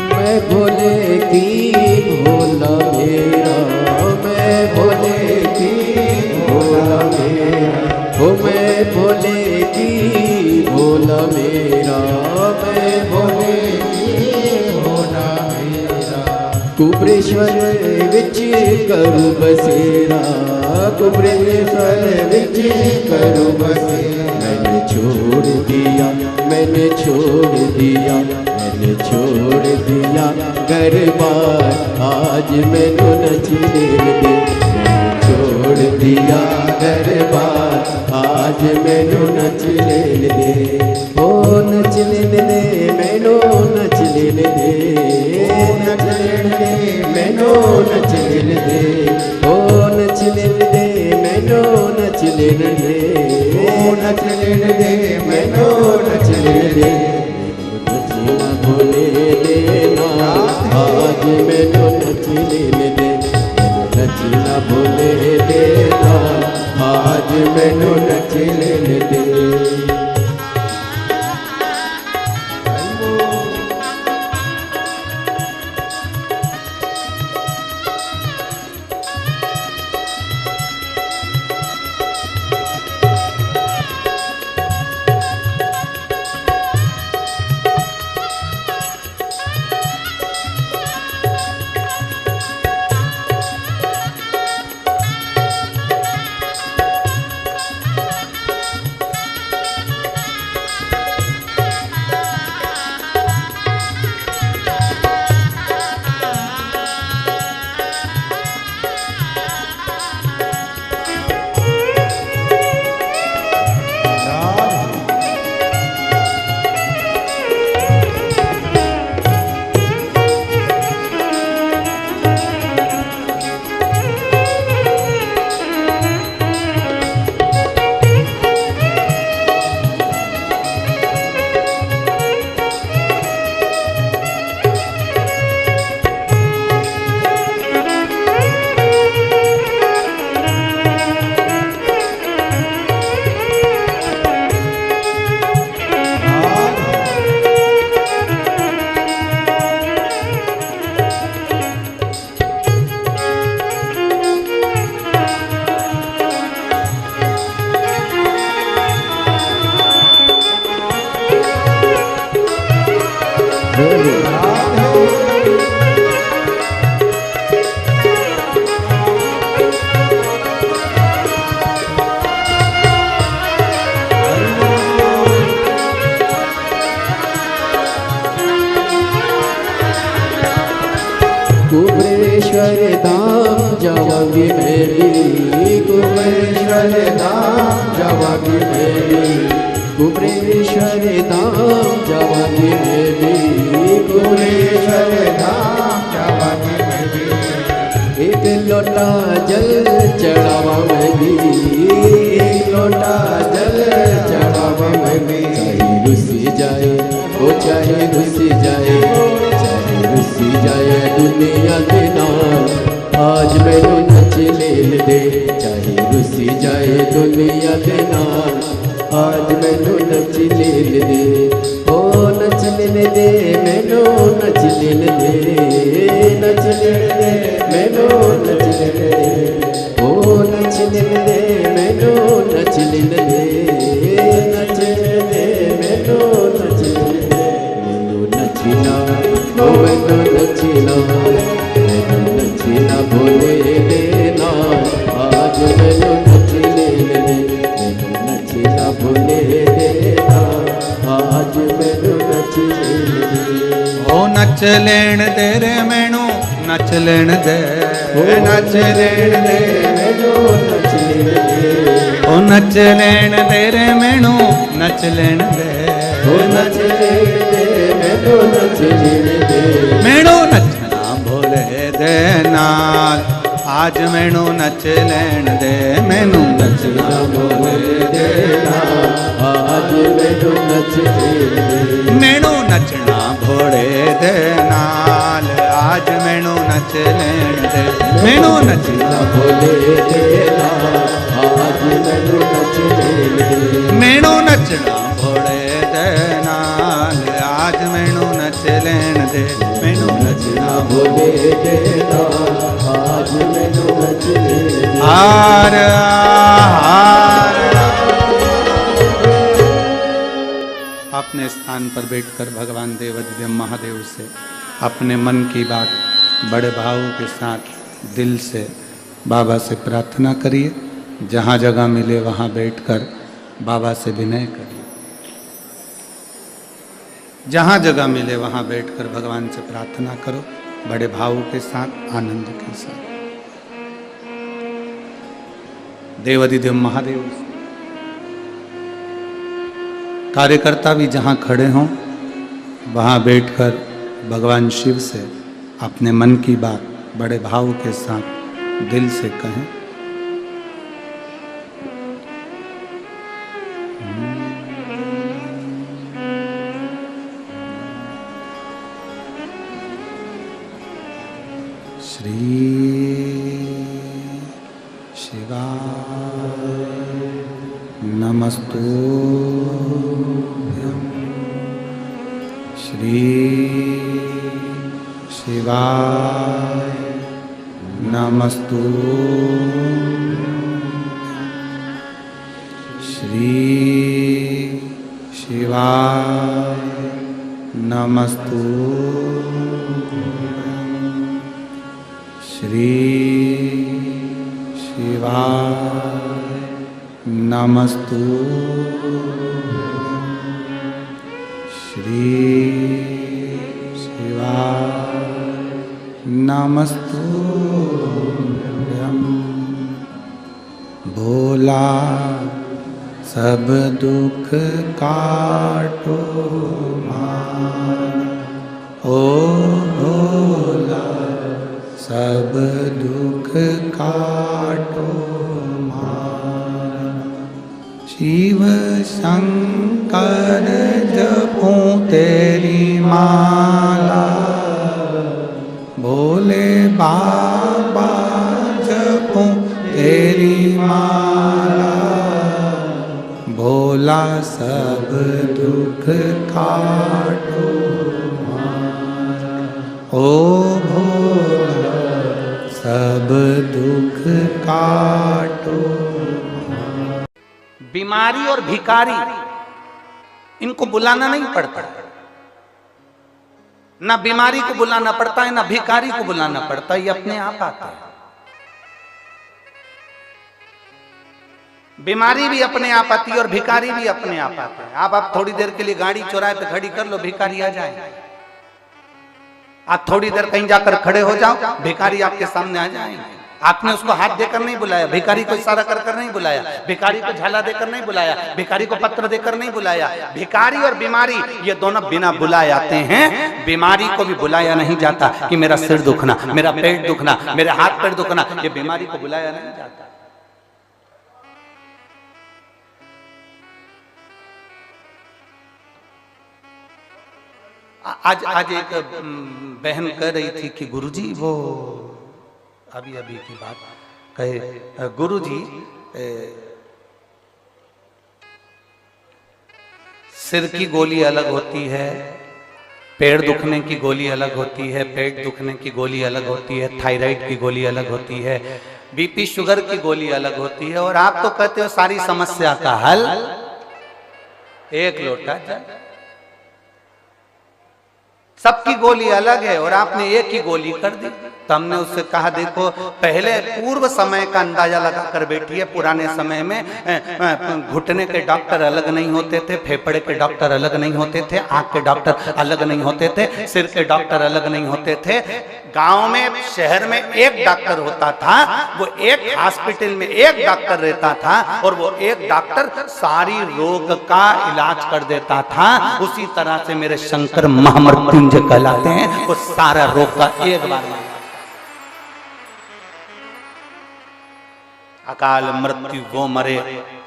Speaker 2: मैं भोले की भोला मेरा, मैं भोले की भोला मेरा, ओ मैं भोले की भोला मेरा, मैं भोले की भोला मेरा। कुबरेश्वर विच करूं बसेरा, कुबरेश्वर विच करूं बसेरा। मैंने छोड़ दिया, मैंने छोड़ दिया, मैंने छोड़ दिया घर बार, आज मैनू नच लेण दे। मैंने छोड़ दिया घर बार, आज मैनू नच लेण दे। ओ नच लेण दे, मैनू नच लेण दे, ओ नच लेण दे, मैनू नच लेण दे, ओ नच लेण दे, मैनू नच लेण दे, ओ नच लेण दे, मैनू नच लेण दे। नचना भोले देना, आज मैनू नच लेण दे, नचना भोले देना, आज मैनू नच लेण दे। कुबेरेश्वर धाम जावांगी मेरी, कुबेरेश्वर धाम जावांगी मेरी, कुबेरेश्वर धाम जावांगी मेरी, कुबेरेश्वर धाम जावांगी मेरी। एक लोटा जल चढ़ावा मैं भी, एक लोटा जल चढ़ावा मैं भी। चाहे रुसी जाए वो चाहे रुसी जाए, चाहे रुसी जाए दुनिया के नाम, आज मैनू नच लेन दे। चाहे रुसी जाए दुनिया के नाम, आज मैनू नच लेन दे। ओ नच लेन दे मैनू, नच लेन दे, नच लेन दे मैनू, नच लेन दे। ओ नच लेन दे मैनू, नच लेन दे, नच लेन दे मैनू, नच लेन दे। मैनू नचना ओ मैनू नचना, मैनू नचना बोले देना, आज मैनू नच लेन दे। मैनू नचना बोले देना, आज मैनू नच लेन दे।
Speaker 1: ओ नच लेण दे रे मैनू, नच लेण दे, नच लेण दे
Speaker 2: मैनू, नच लेन दे।
Speaker 1: ओ नच लेण दे रे मैनू, नच लेण दे,
Speaker 2: ओ नच लेन दे मैनू, नच लेन दे।
Speaker 1: मैनू नचना भोले दे नाल, आज मैनू नच लेण दे, मैनू नचना भोले दे नाल,
Speaker 2: आज मैनू नच लेन दे।
Speaker 1: मैनू नचना भोले दे नाल, आज मैनू नच लेण दे, मैनू नचना
Speaker 2: भोले देना, आज मैनू नच लेन दे।
Speaker 1: मैनू नचना भोले दे नाल, आज मैनू नच लेण दे, मैनू नचना
Speaker 2: भोले देना, आज मैनू नच लेन दे।
Speaker 1: हार हार। अपने स्थान पर बैठकर भगवान देवाधिदेव महादेव से अपने मन की बात बड़े भावों के साथ दिल से बाबा से प्रार्थना करिए। जहाँ जगह मिले वहाँ बैठकर बाबा से विनय करिए। जहाँ जगह मिले वहाँ बैठकर भगवान से प्रार्थना करो, बड़े भावों के साथ, आनंद के साथ। देवाधिदेव महादेव से कार्यकर्ता भी जहाँ खड़े हों वहाँ बैठकर भगवान शिव से अपने मन की बात बड़े भाव के साथ दिल से कहें। श्री शिवाय नमस्तुभ्यं, श्री शिवाय नमस्तुभ्यं, श्री शिवाय नमस्तुभ्यं, श्री शिवाय नमस्तुभ्यं, श्री शिवाय नमस्तुभ्यं। भोला सब दुख काटो माना, ओ भोला सब दुख काटो माना। शिव शंकर जपूं तेरी माला, भोले बाबा जपूं तेरी माला। भोला सब दुख काटो माना, ओ भोला सब दुख काटो। बीमारी और भिखारी इनको बुलाना नहीं पड़ता, ना बीमारी को बुलाना पड़ता है, ना भिखारी को बुलाना पड़ता है, ये अपने आप आता है। बीमारी भी अपने आप आती है और भिखारी भी अपने आप आता है। आप थोड़ी देर के लिए गाड़ी चौराहे पे खड़ी कर लो, भिखारी आ जाए। आप थोड़ी देर कहीं जाकर खड़े हो जाओ, भिखारी आपके सामने आ जाएंगे। आपने उसको हाथ देकर नहीं बुलाया, भिखारी को इशारा कर कर नहीं बुलाया, भिखारी को झाला देकर नहीं बुलाया, भिखारी को पत्र देकर नहीं बुलाया। भिखारी और बीमारी ये दोनों बिना बुलाए आते हैं। बीमारी को भी बुलाया नहीं जाता कि मेरा सिर दुखना, मेरा पेट दुखना, मेरे हाथ पैर दुखना, ये बीमारी को बुलाया नहीं जाता। आज एक बहन कह रही थी कि गुरुजी, वो अभी की बात कहे, गुरुजी सिर की गोली अलग होती है, पेड़ दुखने की गोली अलग होती है, पेट दुखने की गोली अलग होती है, थायराइड की गोली अलग होती है, बीपी शुगर की गोली अलग होती है, और आप तो कहते हो सारी समस्या का हल एक लोटा जल। सबकी गोली अलग है और आपने एक ही गोली कर दी। तो हमने उससे कहा, देखो पहले पूर्व समय का अंदाजा लगा कर बैठिए। पुराने समय में घुटने के डॉक्टर अलग नहीं होते थे, फेफड़े के डॉक्टर अलग नहीं होते थे, आंख के डॉक्टर अलग नहीं होते थे, सिर के डॉक्टर अलग नहीं होते थे। गांव में, शहर में एक डॉक्टर होता था, वो एक हॉस्पिटल में एक डॉक्टर रहता था और वो एक डॉक्टर सारी रोग का इलाज कर देता था। उसी तरह से मेरे शंकर महामृत्युंजय कहलाते हैं, वो सारा रोग का एक बार में। अकाल मृत्यु वो मरे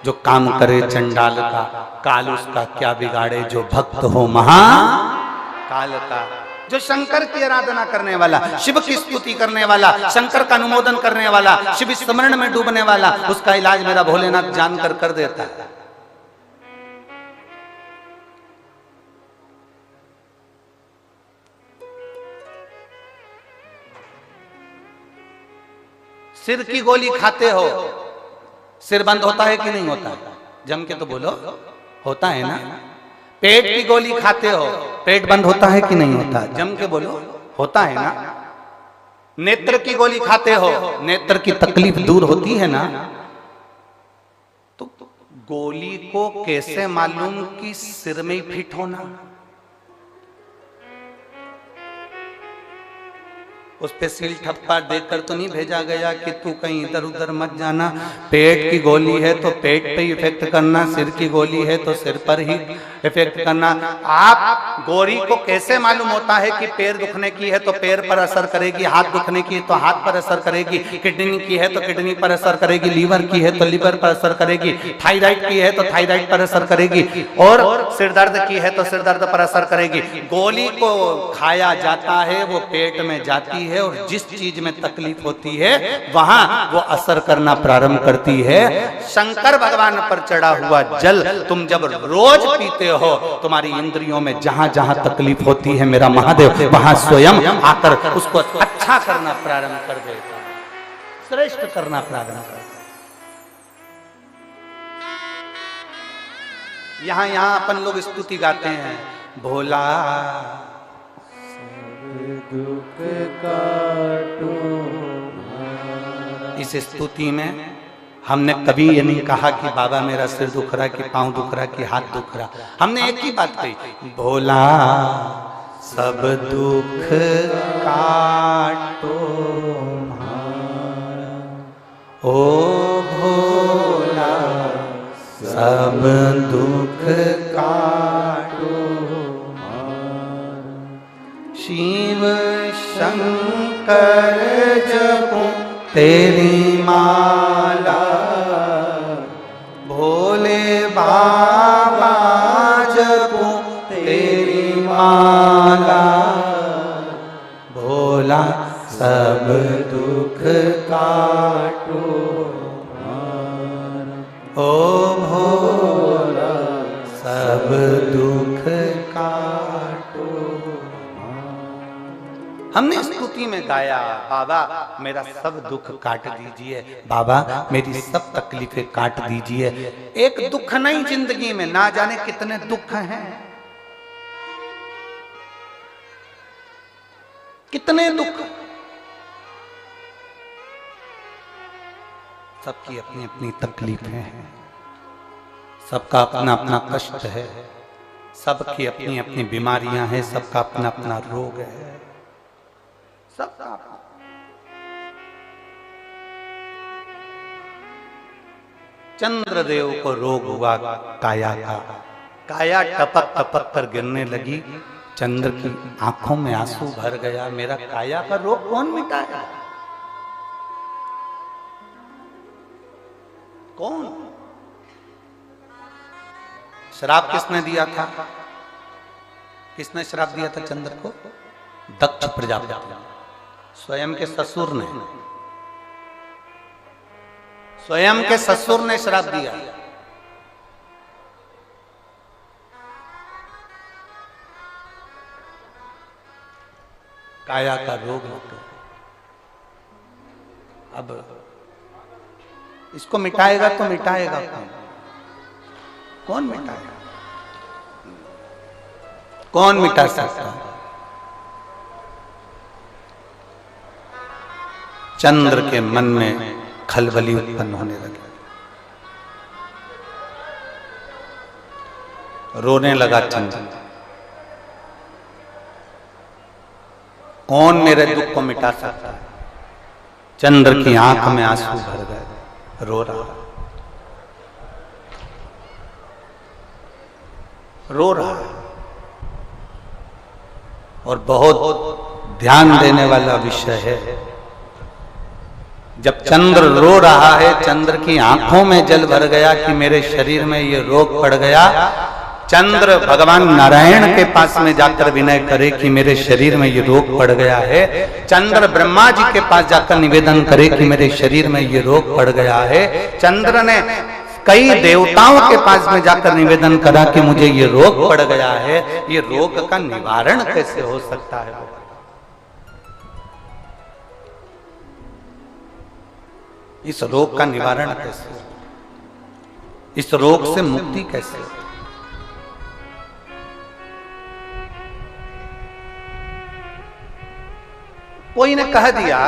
Speaker 1: जो काम करे चंडाल का, काल उसका क्या बिगाड़े जो भक्त हो महा काल का। जो शंकर की आराधना करने वाला, शिव की स्तुति करने वाला, शंकर का अनुमोदन करने वाला, शिव स्मरण में डूबने वाला, उसका इलाज मेरा भोलेनाथ जानकर कर देता है। सिर की गोली खाते हो, सिर बंद होता है कि नहीं होता? जम के तो बोलो, होता है ना। पेट की गोली खाते हो, पेट बंद होता है कि नहीं होता? जम के बोलो, होता है ना। नेत्र की गोली खाते हो, नेत्र की तकलीफ दूर होती है ना। तो गोली को कैसे मालूम कि सिर में ही फिट होना? उस पे सील ठप्पा देकर तो नहीं भेजा गया कि तू कहीं इधर उधर मत जाना। पेट की गोली है तो पेट पे ही इफेक्ट करना, सिर की गोली है तो सिर पर ही इफेक्ट करना। आप गोली को कैसे मालूम होता है कि पैर दुखने की है तो पैर पर असर करेगी, हाथ दुखने की है तो हाथ पर असर करेगी, किडनी की है तो किडनी पर असर करेगी, लीवर की है तो लीवर पर असर करेगी, थायराइड की है तो थायराइड पर असर करेगी, और सिर दर्द की है तो सिर दर्द पर असर करेगी। गोली को खाया जाता है, वो पेट में जाती है और जिस चीज में तकलीफ होती है वहां वो असर करना प्रारंभ करती है। शंकर भगवान पर चढ़ा हुआ जल तुम जब रोज पीते हो, तुम्हारी इंद्रियों में जहां जहां तकलीफ होती है मेरा महादेव वहां स्वयं आकर उसको अच्छा करना प्रारंभ कर देता है, श्रेष्ठ करना प्रारंभ करता है। यहां अपन लोग स्तुति गाते हैं, भोला
Speaker 2: दुख काटो।
Speaker 1: इस स्तुति में हमने कभी ये नहीं कहा कि बाबा मेरा सिर दुख रहा, कि पांव दुख रहा, कि हाथ दुख रहा। हमने एक ही बात कही, भोला सब दुख काटो ओ भोला सब दुख काटो। शिव शंकर जपो तेरी माला, भोले बाबा जपो तेरी माला, भोला सब दुख काटो ओ भोला सब दुख काटो। हमने स्तुति में गाया, बाबा मेरा सब दुख काट दीजिए, बाबा मेरी सब तकलीफें काट दीजिए। एक दुख नहीं जिंदगी में, ना जाने कितने दुख हैं। कितने दुख, सबकी अपनी अपनी तकलीफें हैं, सबका अपना अपना कष्ट है, सबकी अपनी अपनी बीमारियां हैं, सबका अपना अपना रोग है, सबका अपना। चंद्रदेव को रोग हुआ काया का, काया टपक टपक कर गिरने लगी, चंद्र की आंखों में आंसू भर गया। मेरा काया का रोग कौन मिटाएगा? कौन? श्राप किसने दिया था? किसने श्राप दिया था चंद्र को? दक्ष प्रजापति, स्वयं के ससुर ने, स्वयं के ससुर ने श्राप दिया। काया का रोग लग गया। अब इसको मिटाएगा तो मिटाएगा कौन? कौन मिटाएगा? कौन मिटा सकता है? चंद्र के मन में खलबली उत्पन्न होने लगी, रोने लगा चंद्र। कौन मेरे दुख को मिटा सकता है? चंद्र की आंख में आंसू भर गए, रो रहा, रो रहा। और बहुत ध्यान देने वाला विषय है, जब चंद्र रो रहा है, चंद्र की आंखों में जल भर गया कि मेरे शरीर में ये रोग पड़ गया, चंद्र भगवान नारायण के पास में जाकर विनय करे कि मेरे शरीर में ये रोग पड़ गया है, चंद्र ब्रह्मा जी के पास जाकर निवेदन करे कि मेरे शरीर में ये रोग पड़ गया है, चंद्र ने कई देवताओं के पास में जाकर निवेदन करा कि मुझे ये रोग पड़ गया है, ये रोग का निवारण कैसे हो सकता है? इस रोग का निवारण कैसे? इस रोग से मुक्ति कैसे? कोई ने कह दिया,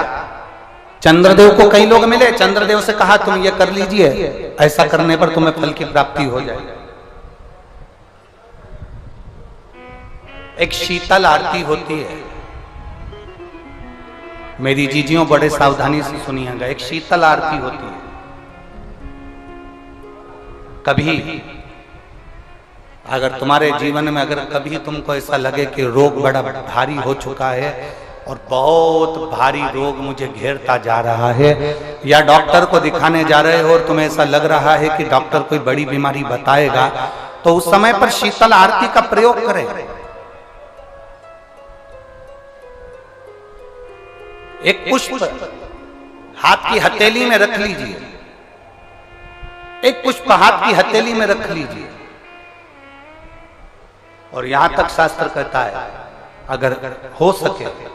Speaker 1: चंद्रदेव को कई लोग मिले, चंद्रदेव से कहा तुम ये कर लीजिए, ऐसा करने पर तुम्हें फल की प्राप्ति हो जाएगी। एक शीतल आरती होती है, मेरी जीजियों बड़े सावधानी से सुनिएगा। एक शीतल आरती होती है। कभी अगर तुम्हारे जीवन में अगर कभी तुमको ऐसा लगे कि रोग बड़ा भारी हो चुका है और बहुत भारी रोग मुझे घेरता जा रहा है, या डॉक्टर को दिखाने जा रहे हो और तुम्हें ऐसा लग रहा है कि डॉक्टर कोई बड़ी बीमारी बताएगा, तो उस समय पर शीतल आरती का प्रयोग करें। एक पुष्प हाथ की हथेली में रख लीजिए, एक पुष्प हाथ की हथेली में रख लीजिए, और यहां तक शास्त्र कहता है अगर हो सके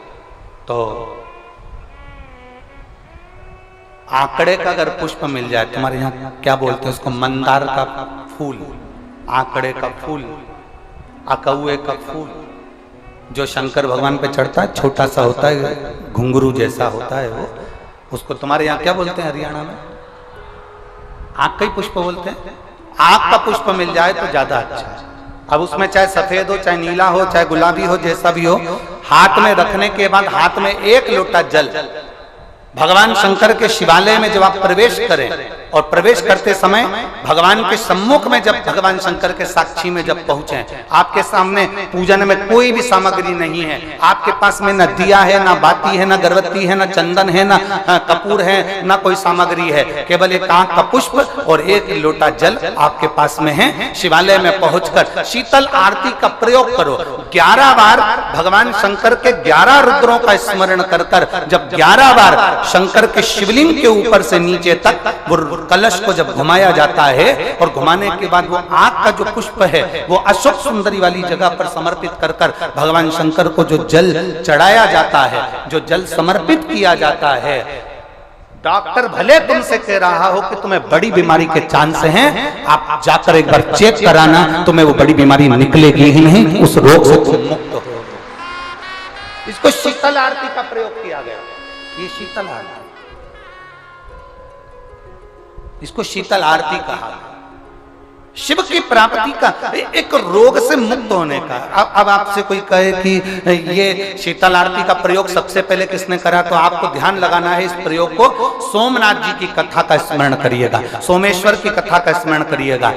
Speaker 1: तो आंकड़े का अगर पुष्प मिल जाए, तुम्हारे यहाँ क्या बोलते हैं उसको, मंदार का फूल, आंकड़े का फूल, अकौए का फूल, जो शंकर भगवान पे चढ़ता है, छोटा सा होता है, घुंघरू जैसा होता है वो, उसको तुम्हारे यहाँ क्या बोलते हैं हरियाणा में? आंख का ही पुष्प बोलते हैं। आंख का पुष्प मिल जाए तो ज्यादा अच्छा है। अब उसमें चाहे सफेद हो, चाहे नीला हो, चाहे गुलाबी हो, जैसा भी हो, हाथ में रखने के बाद हाथ में एक लोटा जल, भगवान शंकर के शिवालय में जब आप प्रवेश करें और प्रवेश करते समय भगवान के सम्मुख में, जब भगवान शंकर के साक्षी में जब पहुंचे, आपके सामने पूजन में कोई भी सामग्री नहीं है, आपके पास में न दिया है, ना बाती है, ना गर्भवती है, ना चंदन है, ना कपूर है, ना कोई सामग्री है, केवल एक आंख का पुष्प और एक लोटा जल आपके पास में है। शिवालय में पहुंचकर शीतल आरती का प्रयोग करो। 11 बार भगवान शंकर के 11 रुद्रों का स्मरण कर कर जब 11 बार शंकर के शिवलिंग के ऊपर से नीचे तक वो कलश को जब घुमाया जाता है, और घुमाने के बाद वो आग का जो पुष्प है वो अशोक सुंदरी वाली जगह पर समर्पित कर कर भगवान शंकर को जो जल चढ़ाया जाता है, जो जल समर्पित किया जाता है, डॉक्टर भले तुमसे कह रहा हो कि तुम्हें बड़ी बीमारी के चांस हैं, आप जाकर एक बार चेक कराना, तुम्हें वो बड़ी बीमारी निकलेगी ही नहीं, उस रोग से तुम मुक्त हो। इसको शीतल आरती का प्रयोग किया गया। ये शीतल आरती, इसको शीतल आरती कहा। शिव की प्राप्ति का, एक रोग से मुक्त होने का। अब आपसे कोई कहे कि ये शीतल आरती का प्रयोग सबसे पहले किसने करा, तो आपको ध्यान लगाना है इस प्रयोग को। सोमनाथ जी की कथा का स्मरण करिएगा, सोमेश्वर की कथा का स्मरण करिएगा।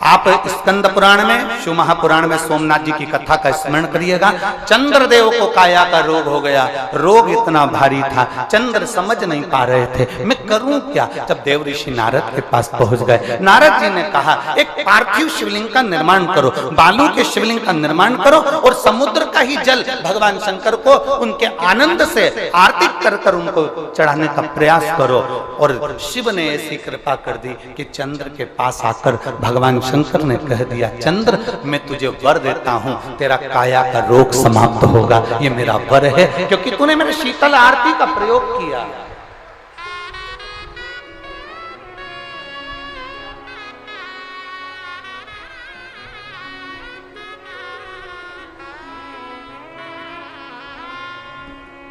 Speaker 1: आप स्कंद पुराण में, शिव महापुराण में सोमनाथ जी की कथा का स्मरण करिएगा। चंद्रदेव को काया का रोग हो गया, रोग इतना भारी था, चंद्र समझ नहीं पा रहे थे मैं करूं क्या। जब देव ऋषि नारद के पास पहुंच गए, नारद जी ने कहा एक पार्थिव शिवलिंग का निर्माण करो, बालू के शिवलिंग का निर्माण करो और समुद्र का ही जल भगवान शंकर को उनके आनंद से आरती कर कर उनको चढ़ाने का प्रयास करो। और शिव ने ऐसी कृपा कर दी कि चंद्र के पास आकर भगवान शंकर ने कह दिया, चंद्र मैं तुझे वर देता हूं, तेरा काया का रोग समाप्त होगा, ये मेरा वर है क्योंकि तूने मेरे शीतल आरती का प्रयोग किया।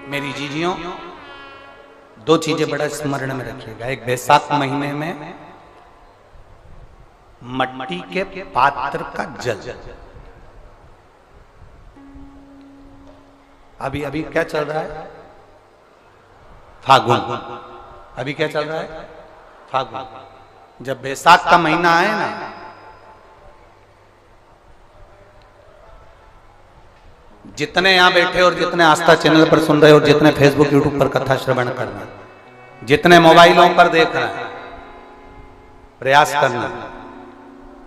Speaker 1: मेरी जीजियों, दो चीजें बड़ा स्मरण में रखिएगा। एक, बैसाख महीने में मट्टी के पात्र का जल, अभी अभी क्या चल रहा है, फागुन। अभी क्या चल रहा है, फागुन। जब बैसाख का महीना आए ना, जितने यहां बैठे और जितने आस्था चैनल पर सुन रहे और जितने फेसबुक यूट्यूब पर कथा श्रवण कर रहे, जितने मोबाइलों पर देख रहे हैं, प्रयास करना,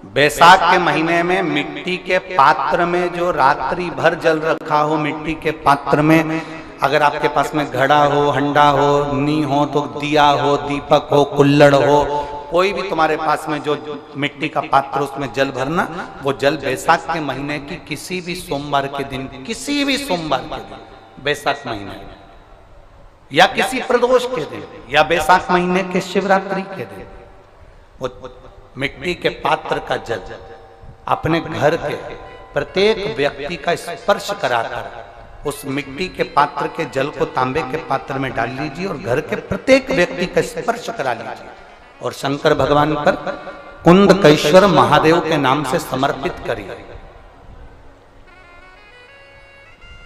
Speaker 1: बैसाख के महीने में मिट्टी के पात्र में जो रात्रि भर जल रखा हो, मिट्टी के पात्र में, अगर आपके पास में घड़ा हो, हंडा हो, नी हो, तो दिया हो, दीपक हो, कुल्लड़ हो, कोई भी तुम्हारे पास में जो मिट्टी का पात्र, उसमें जल भरना। वो जल बैसाख के महीने की किसी भी सोमवार के दिन, किसी भी सोमवार के दिन, बैसाख महीने या किसी प्रदोष के दिन या बैसाख महीने के शिवरात्रि के दिन, वो मिट्टी के पात्र का जल अपने घर के प्रत्येक व्यक्ति का स्पर्श कराकर उस मिट्टी के पात्र के जल को तांबे के पात्र में डाल लीजिए और घर के प्रत्येक व्यक्ति का स्पर्श करा लीजिए और शंकर भगवान पर कुंदकेश्वर महादेव के नाम से समर्पित करिए।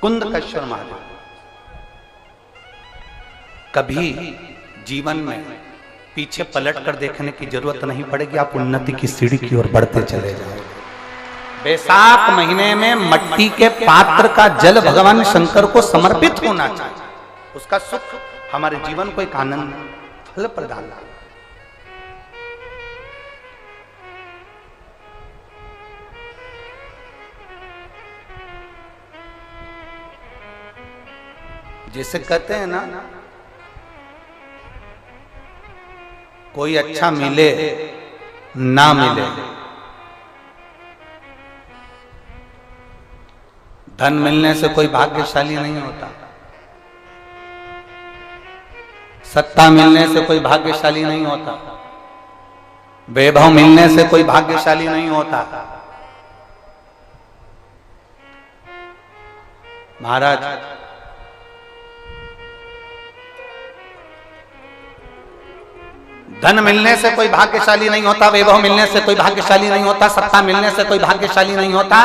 Speaker 1: कुंदकेश्वर महादेव, कभी जीवन में पीछे पलट कर देखने की जरूरत नहीं पड़ेगी, आप उन्नति की सीढ़ी की ओर बढ़ते चले जाओगे। बैसाख महीने में मट्टी के पात्र का जल भगवान शंकर को समर्पित होना चाहिए, उसका सुख हमारे जीवन को एक आनंद फल प्रदान। जैसे कहते हैं ना, कोई अच्छा मिले ना मिले, धन मिलने से कोई भाग्यशाली नहीं होता, सत्ता मिलने से कोई भाग्यशाली नहीं होता, वैभव मिलने से कोई भाग्यशाली नहीं होता। महाराज, धन मिलने से कोई भाग्यशाली नहीं होता, वैभव मिलने से कोई भाग्यशाली नहीं होता, सत्ता मिलने से कोई भाग्यशाली नहीं होता,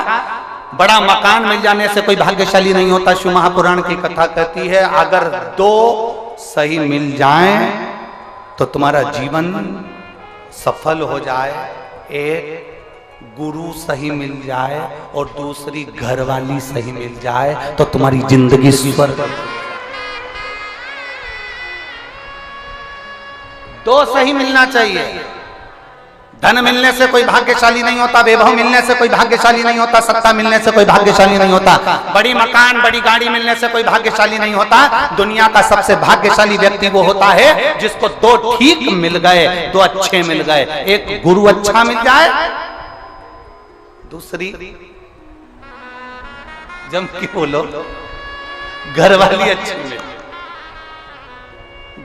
Speaker 1: बड़ा मकान मिल जाने से कोई भाग्यशाली नहीं होता। शिव महापुराण की कथा कहती है, अगर दो सही मिल जाएं तो तुम्हारा जीवन सफल हो जाए। एक गुरु सही मिल जाए और दूसरी घरवाली सही मिल जाए तो तुम्हारी जिंदगी स्वर्ग। दो सही मिलना चाहिए। धन मिलने से कोई भाग्यशाली नहीं होता, वैभव मिलने से कोई भाग्यशाली नहीं होता, सत्ता मिलने से कोई भाग्यशाली नहीं होता, बड़ी मकान बड़ी गाड़ी मिलने से कोई भाग्यशाली नहीं होता। दुनिया का सबसे भाग्यशाली व्यक्ति वो होता है जिसको दो ठीक मिल गए, दो अच्छे मिल गए। एक गुरु अच्छा मिल जाए, दूसरी जम की बोलो घरवाली अच्छी मिले।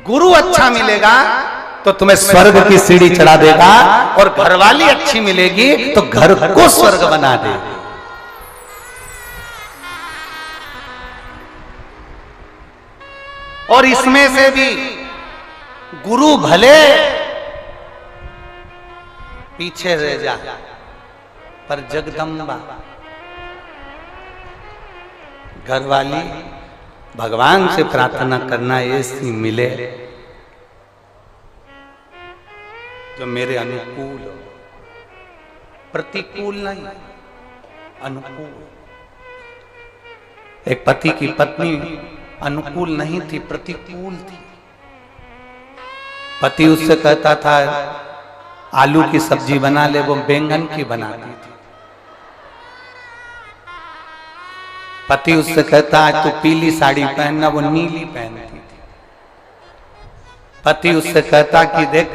Speaker 1: गुरु अच्छा मिलेगा तो तुम्हें स्वर्ग की सीढ़ी चढ़ा देगा और घरवाली अच्छी मिलेगी तो घर को स्वर्ग बना देगी। और इसमें से भी गुरु भले पीछे रह जा, पर जगदम्बा घरवाली भगवान से प्रार्थना करना ऐसी मिले जो मेरे अनुकूल हो, प्रतिकूल नहीं, अनुकूल। एक पति की पत्नी अनुकूल नहीं थी, प्रतिकूल थी। पति उससे कहता था आलू की सब्जी बना ले, वो बैंगन की बनाती थी। पति उससे कहता है तू पीली साड़ी पहनना, वो नीली पहनती थी। पति उससे कहता कि देख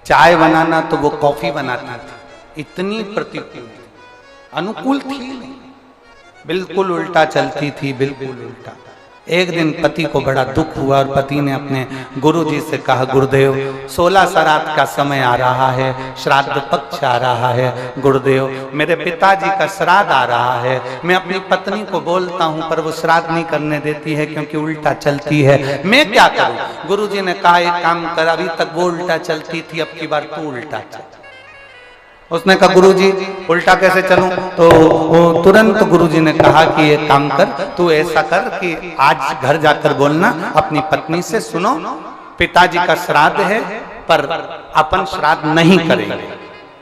Speaker 1: चाय बनाना, तो वो कॉफी बनाती थी। इतनी प्रतिकूल, अनुकूल थी नहीं, बिल्कुल उल्टा चलती थी, बिल्कुल उल्टा। एक दिन पति को बड़ा दुख हुआ और पति ने अपने गुरुजी से कहा, गुरुदेव 16 श्राद्ध का समय आ रहा है, श्राद्ध पक्ष आ रहा है, गुरुदेव मेरे पिताजी का श्राद्ध आ रहा है। मैं अपनी पत्नी को बोलता हूं पर वो श्राद्ध नहीं करने देती है क्योंकि उल्टा चलती है, मैं क्या करूं? गुरुजी ने कहा एक काम कर, अभी तक वो उल्टा चलती थी, अब की बार तू उल्टा चल। उसने कहा गुरुजी उल्टा कैसे चलूं? तो वो तुरंत गुरुजी ने कहा कि एक काम कर, तू ऐसा कर कि आज घर जाकर बोलना अपनी पत्नी से, सुनो पिताजी का श्राद्ध है पर अपन श्राद्ध नहीं करेंगे।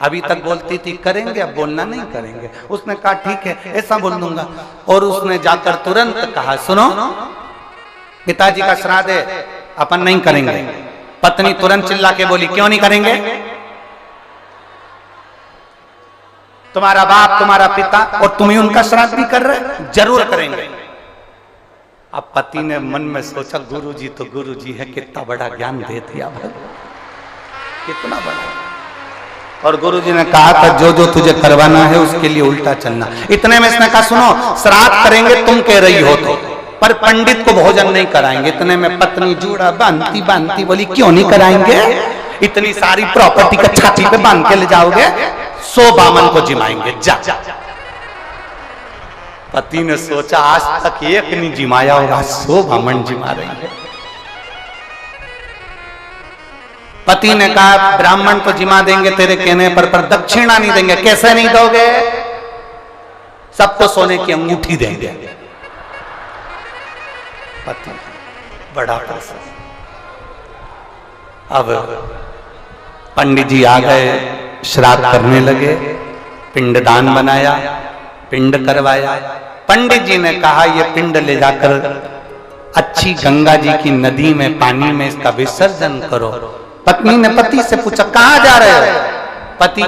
Speaker 1: अभी तक बोलती थी करेंगे, अब बोलना नहीं करेंगे। उसने कहा ठीक है, ऐसा बोल दूंगा। और उसने जाकर तुरंत कहा सुनो पिताजी का श्राद्ध है, अपन नहीं करेंगे। पत्नी तुरंत चिल्ला के बोली क्यों नहीं करेंगे? तुम्हारा बाप, तुम्हारा पिता और तुम ही उनका श्राद्ध भी कर रहे, जरूर करेंगे। अब पति ने मन में सोचा गुरुजी तो गुरुजी है, कितना बड़ा ज्ञान दे दिया भाई, कितना बड़ा। और गुरुजी ने कहा था जो जो तुझे करवाना है उसके लिए उल्टा चलना। इतने में इसने कहा सुनो श्राद्ध करेंगे तुम कह रही हो तो, पर पंडित को भोजन नहीं कराएंगे। इतने में पत्नी जूड़ा बांधती बांधती बोली क्यों नहीं कराएंगे? इतनी सारी प्रॉपर्टी का छाती पे बांध के ले जाओगे, 100 बामन को जिमाएंगे जा। पति ने सोचा आज तक एक नहीं जिमाया और आज 100 बामन जिमा रही है। पति ने कहा ब्राह्मण तो जिमा देंगे तेरे कहने पर दक्षिणा नहीं देंगे। कैसे नहीं दोगे? सबको सोने की अंगूठी देंगे। पति बड़ा प्रसन्न। अब पंडित जी आ गए, श्राद्ध करने लगे, पिंडदान बनाया, पिंड करवाया। पंडित जी ने कहा ये पिंड ले जाकर अच्छी गंगा जी की नदी में पानी में इसका विसर्जन करो। पत्नी ने पति से पूछा कहाँ जा रहे हो? पति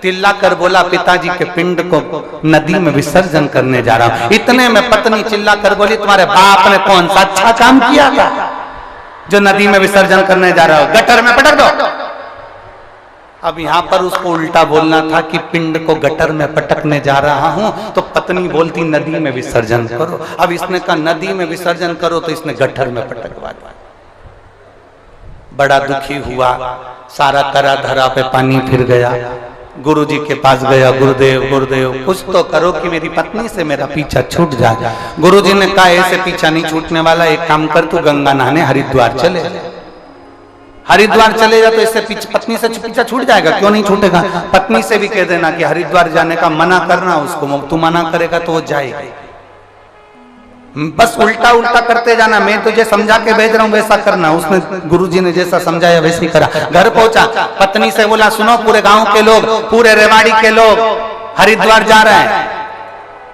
Speaker 1: तिल्ला कर बोला पिताजी के पिंड को नदी में विसर्जन करने जा रहा हूं। इतने में पत्नी चिल्ला कर बोली तुम्हारे बाप ने कौन सा अच्छा काम किया था जो नदी में विसर्जन करने जा रहा हो? गटर में पटक दो। अब यहां पर उसको उल्टा बोलना था कि पिंड को गटर में पटकने जा रहा हूं, तो पत्नी बोलती नदी में विसर्जन करो। अब इसने कहा नदी में विसर्जन करो, तो इसने गटर में पटकवा दिया। बड़ा दुखी हुआ, सारा करा धरा पे पानी फिर गया। गुरुजी के पास गया, गुरुदेव गुरुदेव कुछ तो करो कि मेरी पत्नी से मेरा पीछा छूट जाए। गुरुजी ने कहा ऐसे पीछा नहीं छूटने वाला, एक काम कर तू गंगा नहाने हरिद्वार चले। हरिद्वार चले जा तो इससे पत्नी से पीछा छूट जाएगा। क्यों नहीं छूटेगा? पत्नी से भी कह देना कि हरिद्वार जाने का मना करना उसको, तू मना करेगा तो वो जाएगी। बस उल्टा उल्टा करते जाना, मैं तुझे समझा के भेज रहा हूं वैसा करना। उसने गुरुजी ने जैसा समझाया वैसे ही करा। घर पहुंचा, पत्नी से बोला सुनो पूरे गांव के लोग, पूरे रेवाड़ी के लोग हरिद्वार जा रहे हैं,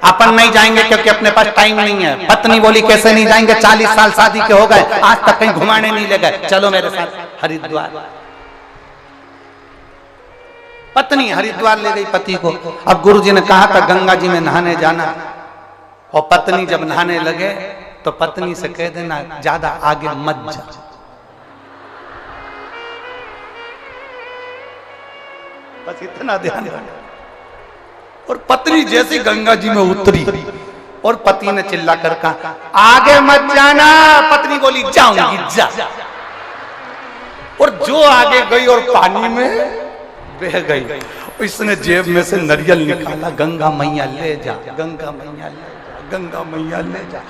Speaker 1: अपन नहीं जाएंगे क्योंकि अपने पास टाइम नहीं है। पत्नी बोली कैसे नहीं जाएंगे? 40 साल शादी के हो गए, आज तक कहीं घुमाने नहीं ले गए, चलो मेरे साथ हरिद्वार। पत्नी हरिद्वार ले गई पति को। अब गुरुजी ने कहा था गंगा जी में नहाने जाना, और पत्नी जब नहाने लगे तो पत्नी से कह देना ज्यादा आगे मत जा। बस इतना ध्यान रखना। और पत्नी जैसे गंगा जी में उतरी और पति ने चिल्ला कर कहा आगे मत जाना। पत्नी बोली जाऊंगी जा। और जो आगे गई और पानी में बह गई। इसने जेब में से नारियल निकाला, गंगा मैया ले जा, गंगा मैया ले जा, गंगा मैया ले जा।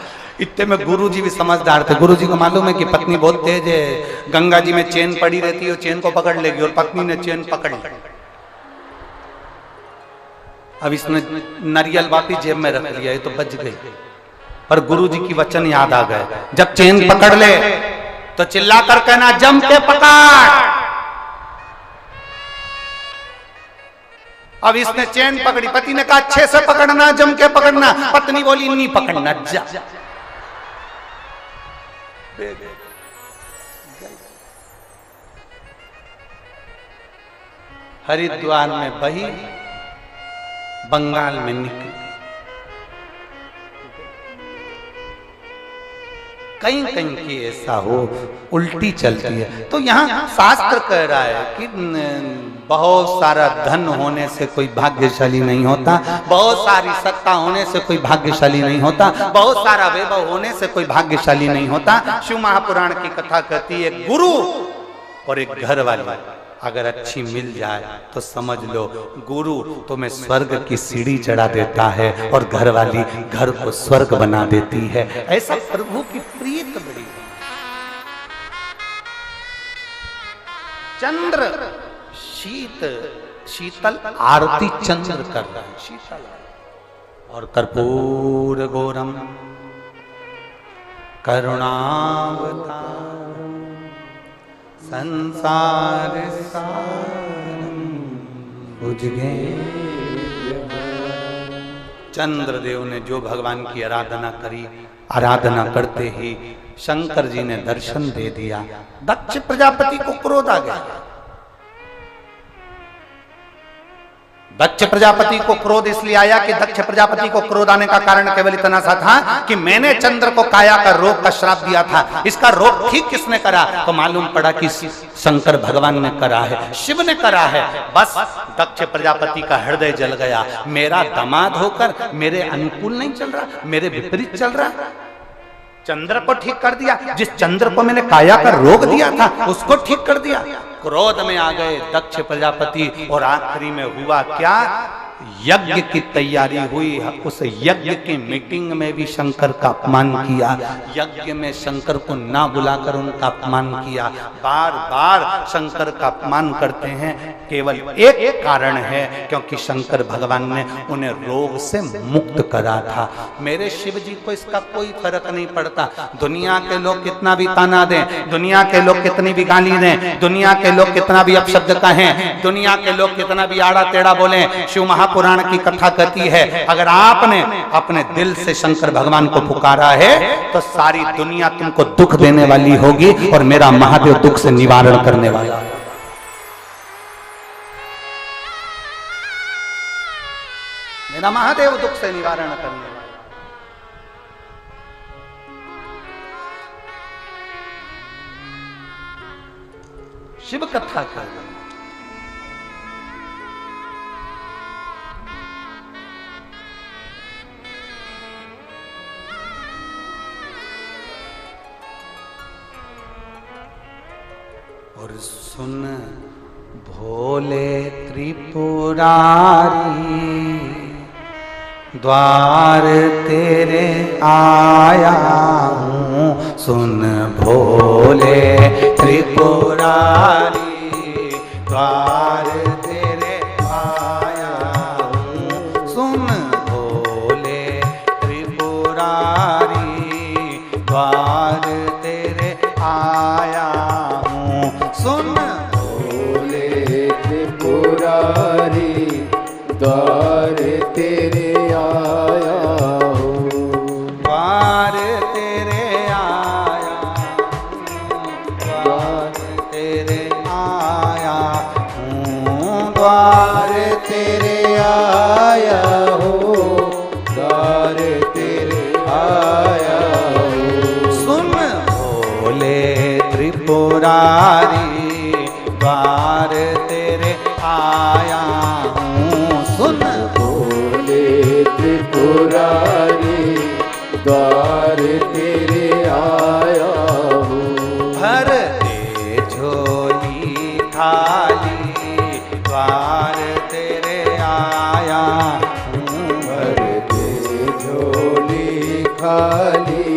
Speaker 1: इतने में गुरुजी भी समझदार थे। गुरुजी को मालूम है कि पत्नी बहुत तेज है, गंगा जी में चेन पड़ी रहती है, चेन को पकड़ लेगी, और पत्नी ने चेन पकड़ ली। अब इसने नारियल वापस जेब में रख लिया, ये तो बच गई। पर गुरुजी की वचन याद आ गए, जब चेन पकड़ ले तो चिल्ला कर कहना जम के पकड़। अब इसने चेन पकड़ी, पति ने कहा अच्छे से पकड़ना, जम के पकड़ना। पत्नी बोली नहीं पकड़ना, जा। हरिद्वार में बही, बंगाल में निकली। कहीं कहीं की ऐसा हो, उल्टी चलती है। तो यहाँ शास्त्र कह रहा है कि बहुत सारा धन होने से कोई भाग्यशाली नहीं होता, बहुत सारी सत्ता होने से कोई भाग्यशाली नहीं होता, बहुत सारा वैभव होने से कोई भाग्यशाली नहीं होता। शिव महापुराण की कथा कहती है, गुरु और एक घर वाली अगर अच्छी मिल जाए तो समझ लो गुरु तुम्हें स्वर्ग की सीढ़ी चढ़ा देता है और घर वाली घर को स्वर्ग बना देती है। ऐसा प्रभु की प्रीत बड़ी। चंद्र शीतल आरती चंद्र कर रहा है, शीतल, और कर्पूर गौरम करुणावतारम संसार सारम भुजगे। चंद्रदेव ने जो भगवान की आराधना करी, आराधना करते ही शंकर जी ने दर्शन दे दिया। दक्ष प्रजापति को क्रोध आ गया। दक्ष प्रजापति को क्रोध इसलिए आया कि दक्ष प्रजापति को क्रोध आने का कारण केवल इतना सा था कि मैंने चंद्र को काया का रोग का श्राप दिया था, इसका रोग ठीक किसने करा? तो मालूम पड़ा कि शंकर भगवान ने करा है, शिव ने करा है। बस दक्ष प्रजापति का हृदय जल गया। मेरा दामाद होकर मेरे अनुकूल नहीं चल रहा, मेरे विपरीत चल रहा। चंद्र को ठीक कर दिया, जिस चंद्र को मैंने काया का रोग दिया था उसको ठीक कर दिया। क्रोध में आ गए दक्ष प्रजापति, और आखिरी में हुआ क्या? यज्ञ की तैयारी हुई। उस यज्ञ की मीटिंग में भी शंकर का अपमान किया, यज्ञ में शंकर को ना बुलाकर उनका अपमान किया। बार बार शंकर का अपमान करते हैं, केवल एक कारण है, क्योंकि शंकर भगवान ने उन्हें रोग से मुक्त करा था। मेरे शिव जी को इसका कोई फर्क नहीं पड़ता। दुनिया के लोग कितना भी ताना दें, दुनिया के लोग कितनी भी गाली दें, दुनिया के लोग कितना भी अपशब्द कहें, दुनिया के लोग कितना भी आड़ा टेढ़ा बोलें, शिव महापुराण की कथा कहती है अगर आपने अपने दिल से शंकर भगवान को पुकारा है तो सारी दुनिया तुमको दुख देने वाली होगी और मेरा महादेव दुख से निवारण करने वाला है। मेरा महादेव दुख से निवारण करने वाला। शिव कथा कर और सुन भोले त्रिपुरारी द्वार तेरे आया हूँ। सुन भोले त्रिपुरारी द्वार तेरे आया हूँ। सुन भोले त्रिपुरारी द्वार तेरे आया हूँ। सुन
Speaker 2: भोले त्रिपुरारी द्वार तेरे आया हूँ।
Speaker 1: द्वार तेरे आया, द्वार तेरे आया हूँ। द्वार
Speaker 2: तेरे आया हूँ, द्वार तेरे आया हूँ।
Speaker 1: सुन भोले त्रिपुरारी द्वार तेरे आया हूँ। सुन
Speaker 2: भोले त्रिपुरारी द्वार तेरे आया हूँ।
Speaker 1: भर दे झोली खाली द्वार तेरे आया हूँ।
Speaker 2: भर दे झोली खाली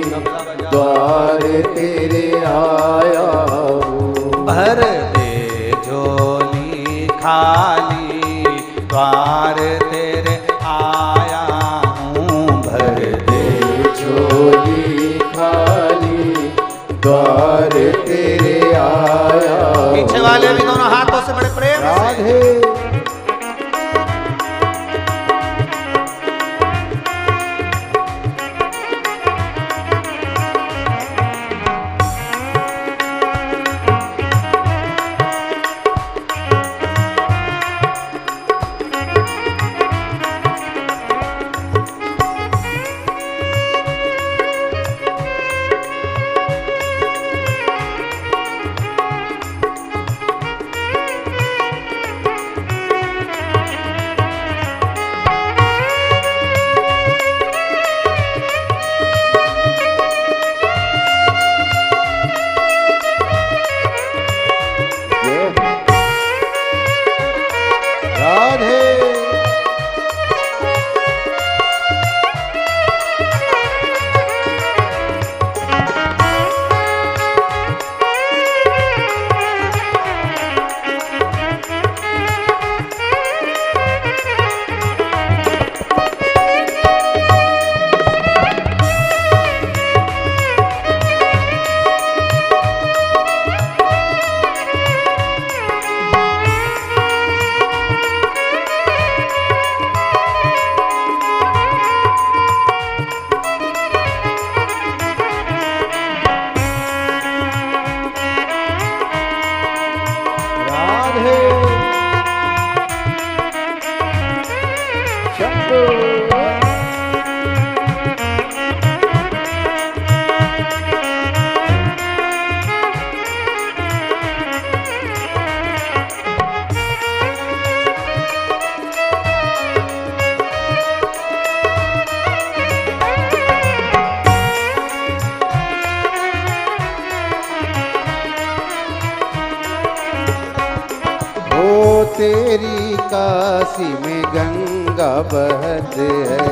Speaker 3: तेरी काशी में गंगा बहती है,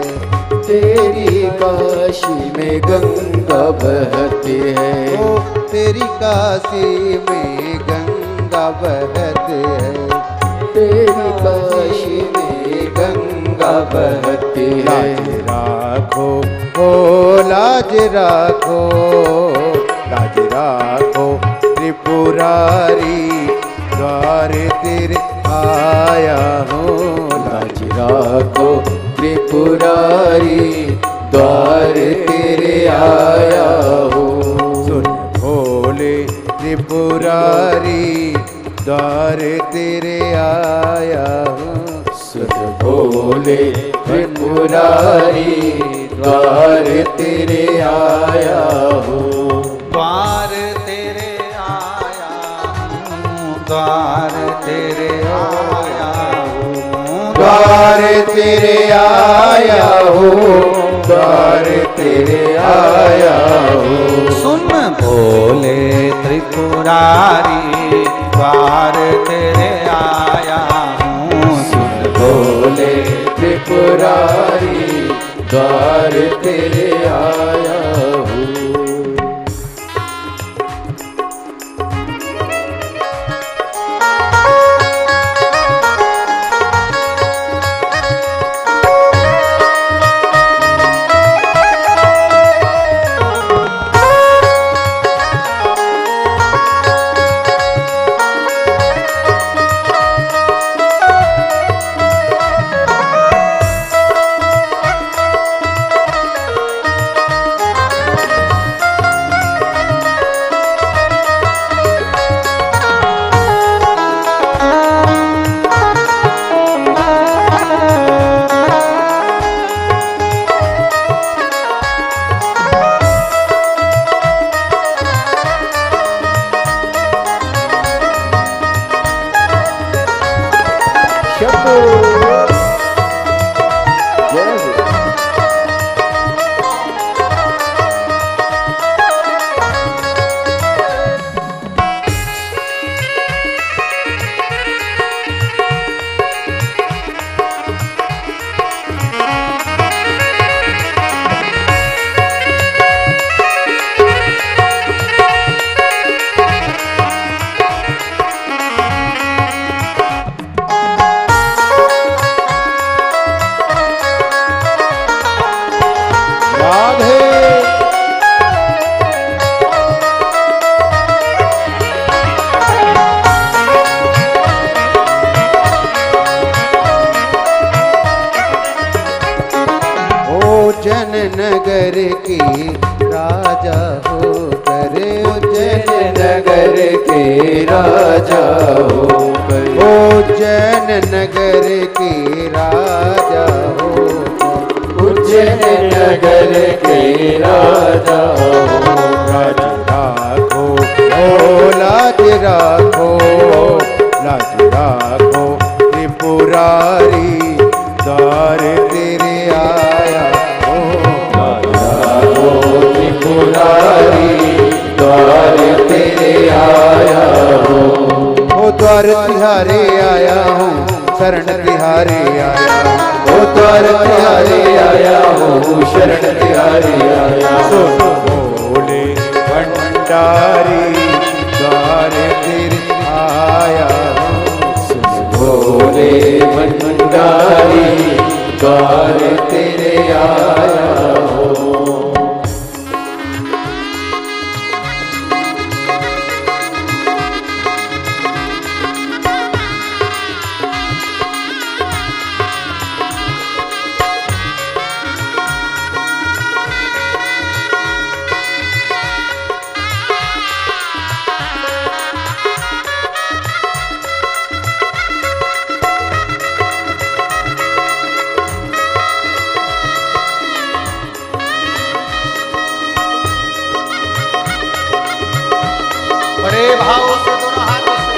Speaker 2: तेरी काशी में गंगा बहती है,
Speaker 3: ओ तेरी काशी में गंगा बहती है,
Speaker 2: तेरी काशी में गंगा बहती है।
Speaker 3: लाज राखो ओ लाज राखो, लाज राखो त्रिपुरारी, द्वार तेरे आया हूँ।
Speaker 2: लाज राखो त्रिपुरारी, द्वार तेरे आया हूँ।
Speaker 3: सुन भोले त्रिपुरारी, द्वार तेरे आया हूँ।
Speaker 2: सुन भोले त्रिपुरारी, द्वार तेरे आया हूँ।
Speaker 1: द्वार तेरे आया हूँ, द्वार तेरे आया हूँ,
Speaker 3: द्वार तेरे आया हूँ, द्वार तेरे आया हूँ।
Speaker 1: सुन भोले त्रिपुरारी, द्वार तेरे आया हूँ।
Speaker 2: सुन भोले त्रिपुरारी, द्वार तेरे आया हूँ।
Speaker 3: उज्जैन नगर की राजा हो करे,
Speaker 2: उज्जैन नगर के राजा होकर,
Speaker 3: उज्जैन नगर की राजा हो,
Speaker 2: उज्जैन नगर के राजा हो।
Speaker 3: लाज राखो ओ लाज राखो, लाज राखो त्रिपुरारी, द्वार तेरे आया हो।
Speaker 2: त्रिपुरारी, द्वार तेरे आया हो।
Speaker 3: ओ द्वार तिहारे आया हूँ, शरण तिहारे आया हूँ।
Speaker 2: ओ द्वार तिहारे आया हूँ, शरण तिहारे आया हूँ।
Speaker 3: भोले भंडारी, द्वार तेरे आया हूँ।
Speaker 2: भोले भंडारी, द्वार तेरे आया हो।
Speaker 1: बड़े भाव से दोनों हाथों से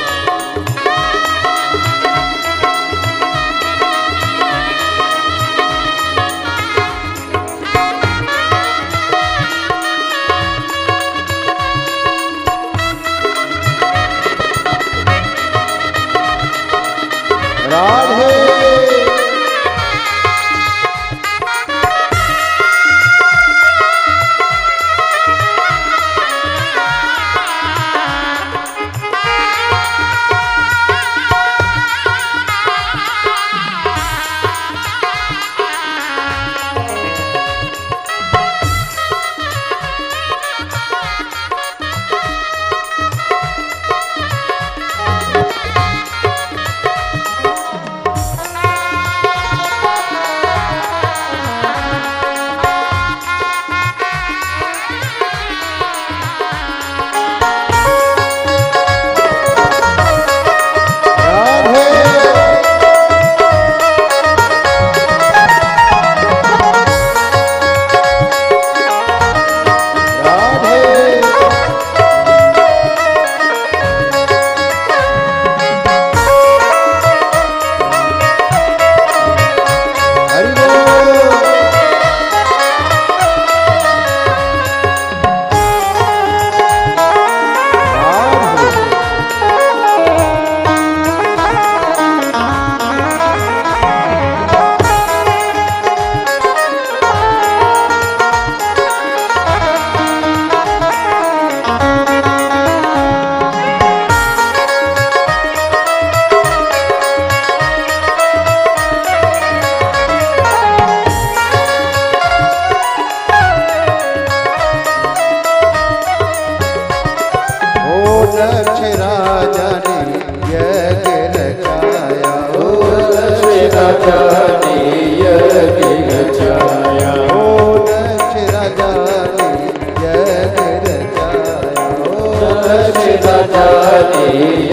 Speaker 2: तेय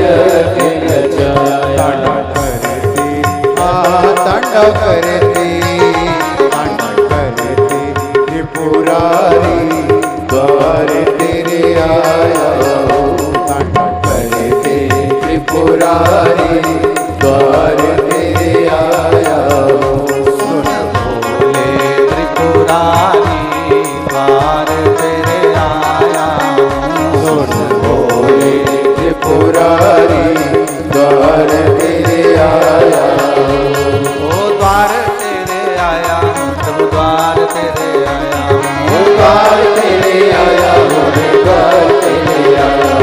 Speaker 2: के रचाया
Speaker 3: तांडव करती त्रिपुरारी द्वार तेरे आया तांडव करते त्रिपुरारी द्वार तेरे आया
Speaker 1: सुन भोले त्रिपुरारी द्वार तेरे आया
Speaker 3: सुन भोले त्रिपुरारी द्वार तेरे आया
Speaker 1: ओ द्वार तेरे आया प्रभु द्वार तेरे आया
Speaker 3: द्वार तेरे आया द्वार तेरे आया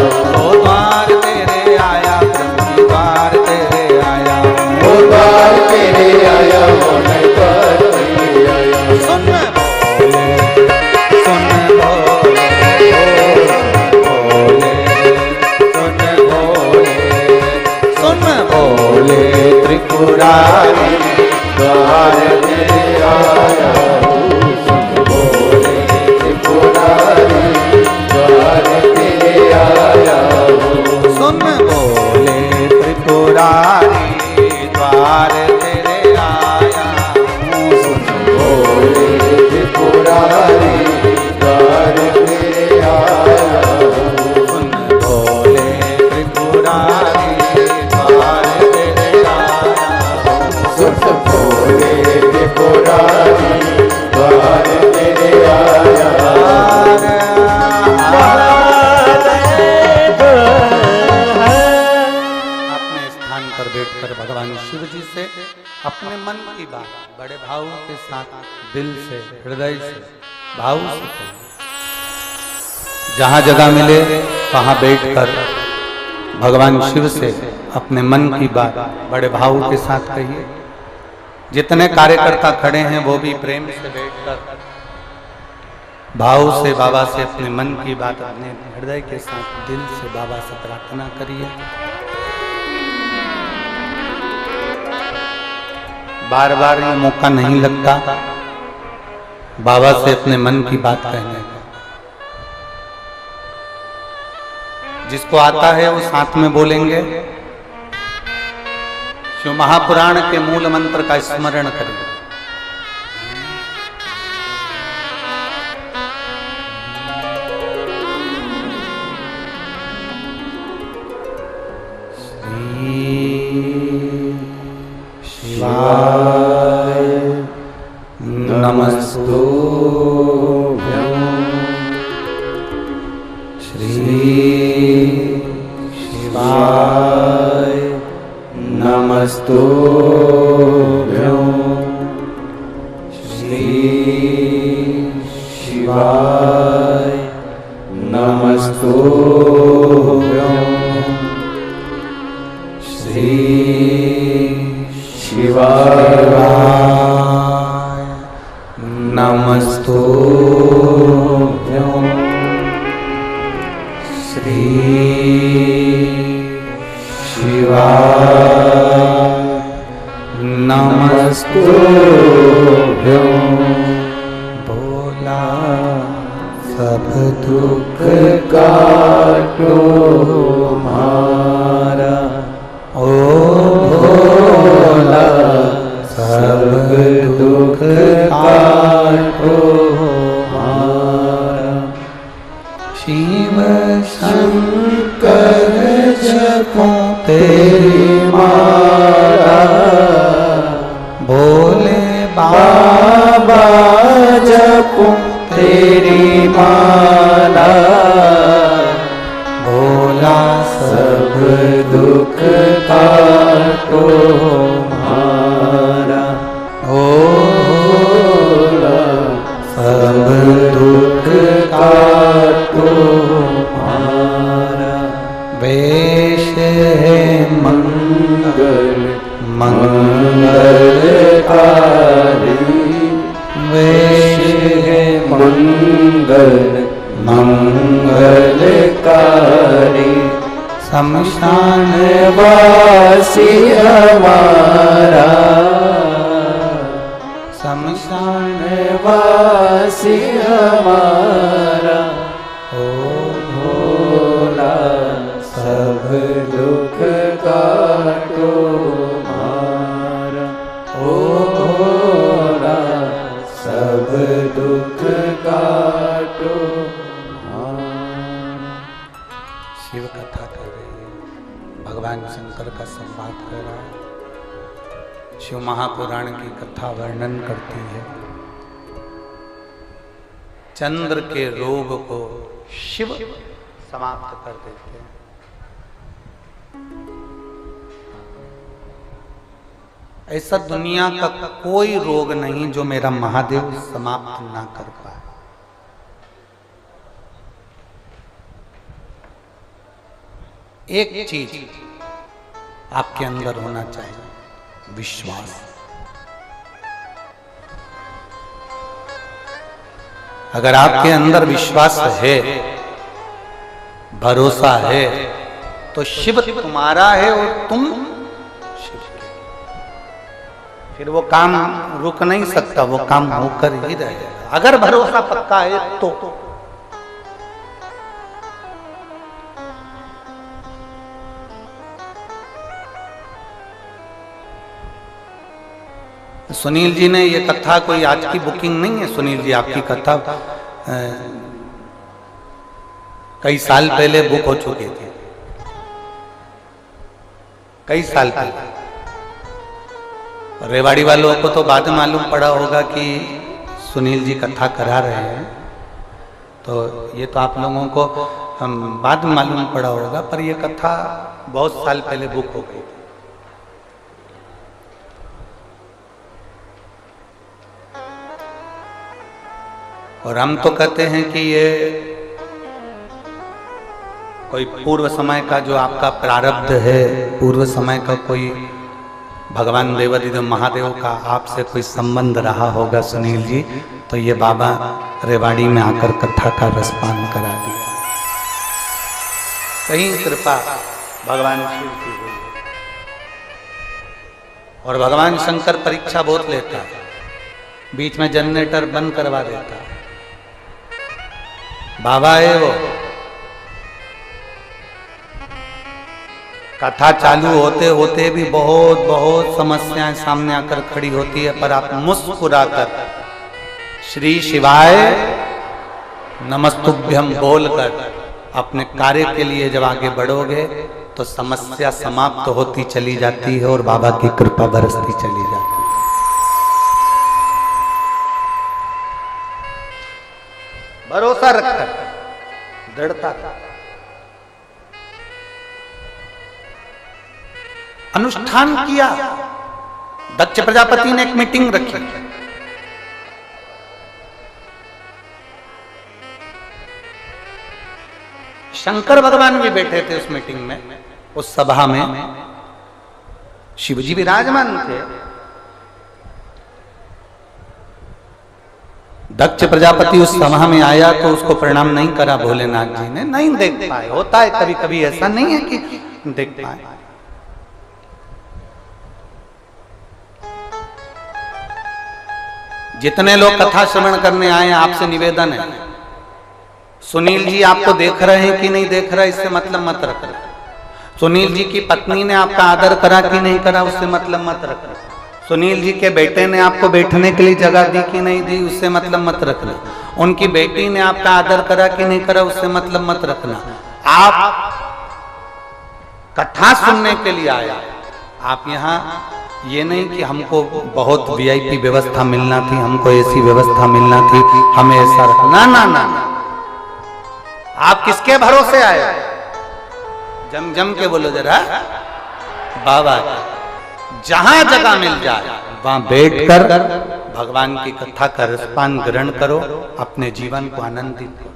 Speaker 1: ओ द्वार तेरे आया प्रभु द्वार तेरे आया
Speaker 3: द्वार तेरे आया द्वार तेरे आया
Speaker 1: सुन भोले सुन भोले भोले सुन भोले सुन भोले त्रिपुरारी
Speaker 3: द्वार तेरे आया भोले त्रिपुरारी द्वार तेरे आया
Speaker 1: सुन भोले त्रिपुरारी द्वार तेरे आया
Speaker 3: सुन भोले त्रिपुरारी द्वार तेरे आया
Speaker 1: सुन भोले त्रिपुरारी द्वार तेरे आया
Speaker 3: सुन भोले त्रिपुरारी द्वार तेरे आया
Speaker 1: अपने स्थान पर बैठकर भगवान शिव जी से अपने मन की बात बड़े भाव के साथ दिल से हृदय से भाव से कहिए। जहाँ जगह मिले वहाँ बैठकर भगवान शिव से अपने मन की बात बड़े भाव के साथ कहिए। जितने कार्यकर्ता खड़े हैं वो भी प्रेम से बैठकर भाव से बाबा से अपने मन की बात अपने हृदय के साथ दिल से बाबा से प्रार्थना करिए। बार बार ये मौका नहीं लगता बाबा से अपने मन की बात कहने का। जिसको आता है वो साथ में बोलेंगे। शिव महापुराण के मूल मंत्र का स्मरण करें। शिवाय नमस्तुभ्यं श्री शिवाय नमस्तुभ्यं श्री शिवाय नमस्तुभ्यं श्री शिवाय नमस्तुभ्यं श्री शिवाय नमस्तुभ्यं भोला सब दुख काटो मारा ओ भोला सब दुख काटो मारा शिव शंकर जपो तेरी माला भोले बाबा जपो तेरी माला भोला सब दुख काटो मारा ओ भोला सब दुख काटो मारा वेश है मंगल मंगलकारी वेश है मंगल मंगलकारी शमशान वासी हमारा शमशान वासी हमारा ओ भोला सब
Speaker 2: दुख काटो मारा, ओ भोला सब दुख काटो मारा।
Speaker 1: शिव कथा कर रहे हैं, भगवान शंकर का संवाद कर रहा है। शिव महापुराण की कथा वर्णन करती है चंद्र के रोग को शिव समाप्त कर देते हैं। ऐसा दुनिया का कोई रोग नहीं जो मेरा महादेव समाप्त ना कर पाए। एक चीज आपके अंदर होना चाहिए, विश्वास। अगर आपके अंदर विश्वास है, भरोसा है, तो शिव तुम्हारा है और तुम शिव के। फिर वो काम रुक नहीं सकता, वो काम होकर ही रहेगा अगर भरोसा पक्का है तो। सुनील जी ने ये कथा कोई आज की बुकिंग नहीं है। सुनील जी आपकी कथा कई साल पहले बुक हो चुकी थी, कई साल पहले। रेवाड़ी वालों को तो बाद में मालूम पड़ा होगा कि सुनील जी कथा करा रहे हैं, तो ये तो आप लोगों को बाद में मालूम पड़ा होगा, पर ये कथा बहुत साल पहले बुक हो गई थी। और हम तो कहते हैं कि ये कोई पूर्व समय का जो आपका प्रारब्ध है, पूर्व समय का कोई भगवान देवादिदेव महादेव का आपसे कोई संबंध रहा होगा सुनील जी, तो ये बाबा रेवाड़ी में आकर कथा का रसपान करा दिया। कहीं कृपा भगवान शिव की हुई है। और भगवान शंकर परीक्षा बहुत लेता है, बीच में जनरेटर बंद करवा देता है। बाबा है वो, कथा चालू होते होते भी बहुत बहुत समस्याएं सामने आकर खड़ी होती है, पर आप मुस्कुराकर श्री शिवाय नमस्तुभ्यम बोलकर अपने कार्य के लिए जब आगे बढ़ोगे तो समस्या समाप्त होती चली जाती है और बाबा की कृपा बरसती चली जाती है। भरोसा रखकर, दृढ़ता का अनुष्ठान किया। दक्ष प्रजापति ने एक मीटिंग रखी, शंकर भगवान भी बैठे थे उस मीटिंग में, उस सभा में शिवजी विराजमान थे। दक्ष प्रजापति उस सभा में आया तो उसको प्रणाम नहीं करा भोलेनाथ जी ने, नहीं देख पाए। होता है कभी कभी, ऐसा नहीं है कि देख पाए। जितने लोग कथा श्रवण करने आए आपसे निवेदन है, सुनील जी आपको देख रहे हैं कि नहीं देख रहा, इससे मतलब मत रखना। सुनील जी की पत्नी ने आपका आदर करा कि नहीं करा, उससे मतलब मत रखना। सुनील जी के बेटे ने आपको बैठने के लिए जगह दी कि नहीं दी, उससे मतलब मत रखना। उनकी बेटी ने आपका आदर करा कि नहीं करा, उससे मतलब मत रखना। आप कथा सुनने के लिए आया, आप यहाँ ये नहीं कि हमको बहुत वीआईपी व्यवस्था मिलना थी, हमको ऐसी व्यवस्था मिलना थी, हमें ऐसा रखना। ना ना, आप किसके भरोसे आए? जम जम के बोलो जरा, बाबा जहां जगह मिल जाए वहां बैठकर भगवान की कथा का रसपान ग्रहण करो, अपने जीवन को आनंदित करो।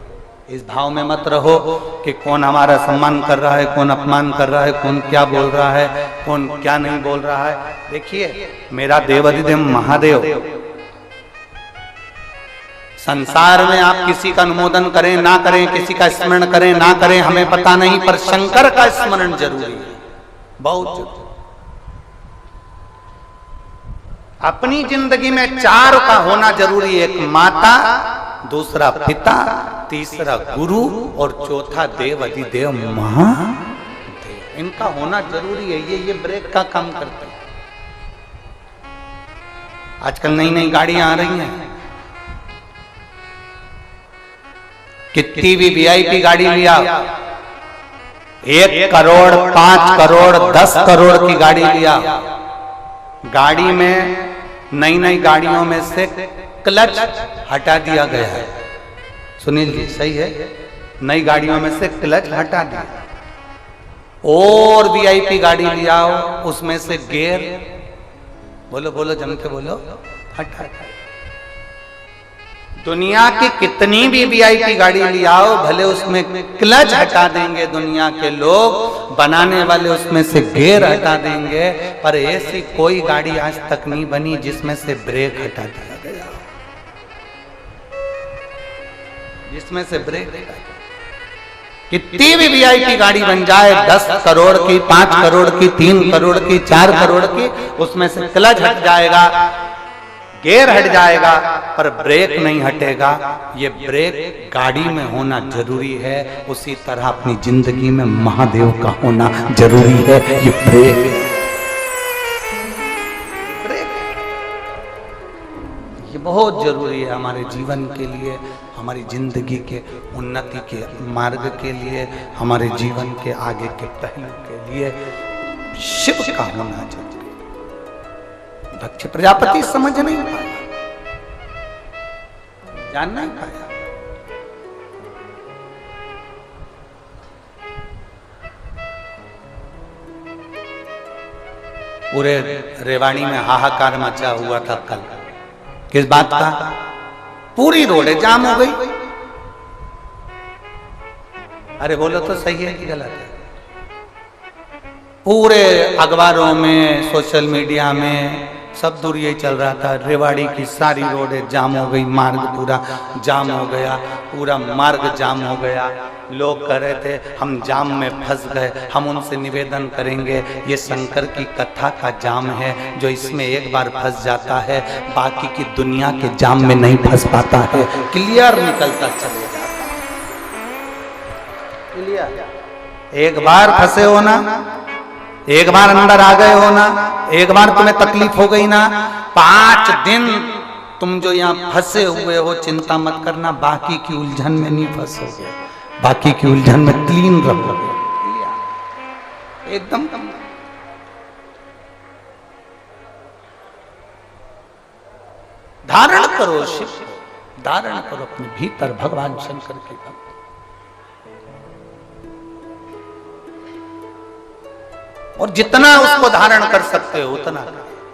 Speaker 1: इस भाव में मत रहो कि कौन हमारा सम्मान कर रहा है, कौन अपमान कर रहा है, कौन क्या बोल रहा है, कौन क्या नहीं बोल रहा है। देखिए, मेरा देवादिदेव महादेव, संसार में आप किसी का अनुमोदन करें ना करें, किसी का स्मरण करें ना करें, हमें पता नहीं, पर शंकर का स्मरण जरूरी है, बहुत जरूरी। अपनी जिंदगी में चार का होना जरूरी है, एक माता, दूसरा पिता, तीसरा गुरु और चौथा देव अधिदेव महादेव। इनका होना जरूरी है, ये ब्रेक का काम करते हैं। आजकल नई नई गाड़ियां आ रही हैं, कितनी भी वीआईपी गाड़ी लिया, 1 करोड़ 5 करोड़ 10 करोड़ की गाड़ी लिया, गाड़ी में नई नई गाड़ियों में से क्लच हटा दिया गया है। सुनील जी सही है, नई गाड़ियों में से क्लच हटा दिया, और वीआईपी गाड़ी लिया हो उसमें से गियर, बोलो बोलो जम के बोलो, हटा। दुनिया की कितनी भी वीआईपी गाड़ी लिया हो, भले उसमें क्लच हटा देंगे दुनिया के लोग, बनाने वाले उसमें से गियर हटा देंगे, पर ऐसी कोई गाड़ी आज तक नहीं बनी जिसमें से ब्रेक हटा दिया गया, जिसमें से ब्रेक हटा। कितनी भी वीआईपी गाड़ी बन जाए, 10 करोड़ की 5 करोड़ की 3 करोड़ की 4 करोड़ की, उसमें से क्लच हट जाएगा, गियर हट जाएगा, पर ब्रेक नहीं हटेगा। ये ब्रेक गाड़ी में होना जरूरी है, उसी तरह अपनी जिंदगी में महादेव का होना जरूरी है। ये ब्रेक ये बहुत जरूरी है हमारे जीवन के लिए, हमारी जिंदगी के उन्नति के मार्ग के लिए, हमारे जीवन के आगे के पहलू के लिए शिव का होना जरूरी। दक्ष प्रजापति समझ नहीं पाया, जान नहीं पाया। पूरे रेवाड़ी में हाहाकार मचा हुआ था कल, किस बात का? पूरी रोडें जाम हो गई। अरे बोलो तो सही है कि गलत है? पूरे अखबारों में, सोशल मीडिया में सब दूर यही चल रहा था, रेवाड़ी की सारी रोडें जाम हो गई, मार्ग पूरा जाम हो गया, पूरा मार्ग जाम हो गया। लोग कह रहे थे हम जाम में फंस गए, हम उनसे निवेदन करेंगे, ये शंकर की कथा का जाम है, जो इसमें एक बार फंस जाता है बाकी की दुनिया के जाम में नहीं फंस पाता है, क्लियर निकलता चले जाता है। क्लियर, एक बार फंसे हो ना, एक बार अंदर आ गए हो ना, एक बार तुम्हें तकलीफ हो गई ना, 5 दिन तुम जो यहाँ फंसे हुए हो, चिंता मत करना, बाकी की उलझन में नहीं फंसोगे, बाकी की उलझन में क्लीन रहोगे एकदम। धारण करो शिव, धारण करो अपने भीतर भगवान शंकर के भक्त। और जितना उसको धारण कर सकते हो उतना,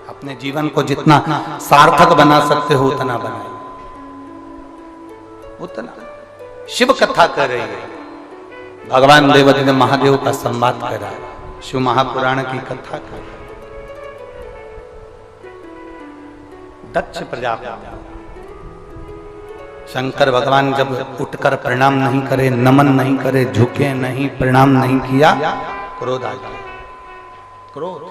Speaker 1: अपने जीवन को जितना सार्थक बना सकते हो उतना बनाए, उतना। शिव कथा कर रही है, भगवान देवादिदेव महादेव का संवाद कर रहा है, शिव महापुराण की कथा कर रहा है। दक्ष प्रजापति, शंकर भगवान जब उठकर प्रणाम नहीं करे, नमन नहीं करे, झुके नहीं, प्रणाम नहीं किया, क्रोध आ गया। क्रोध,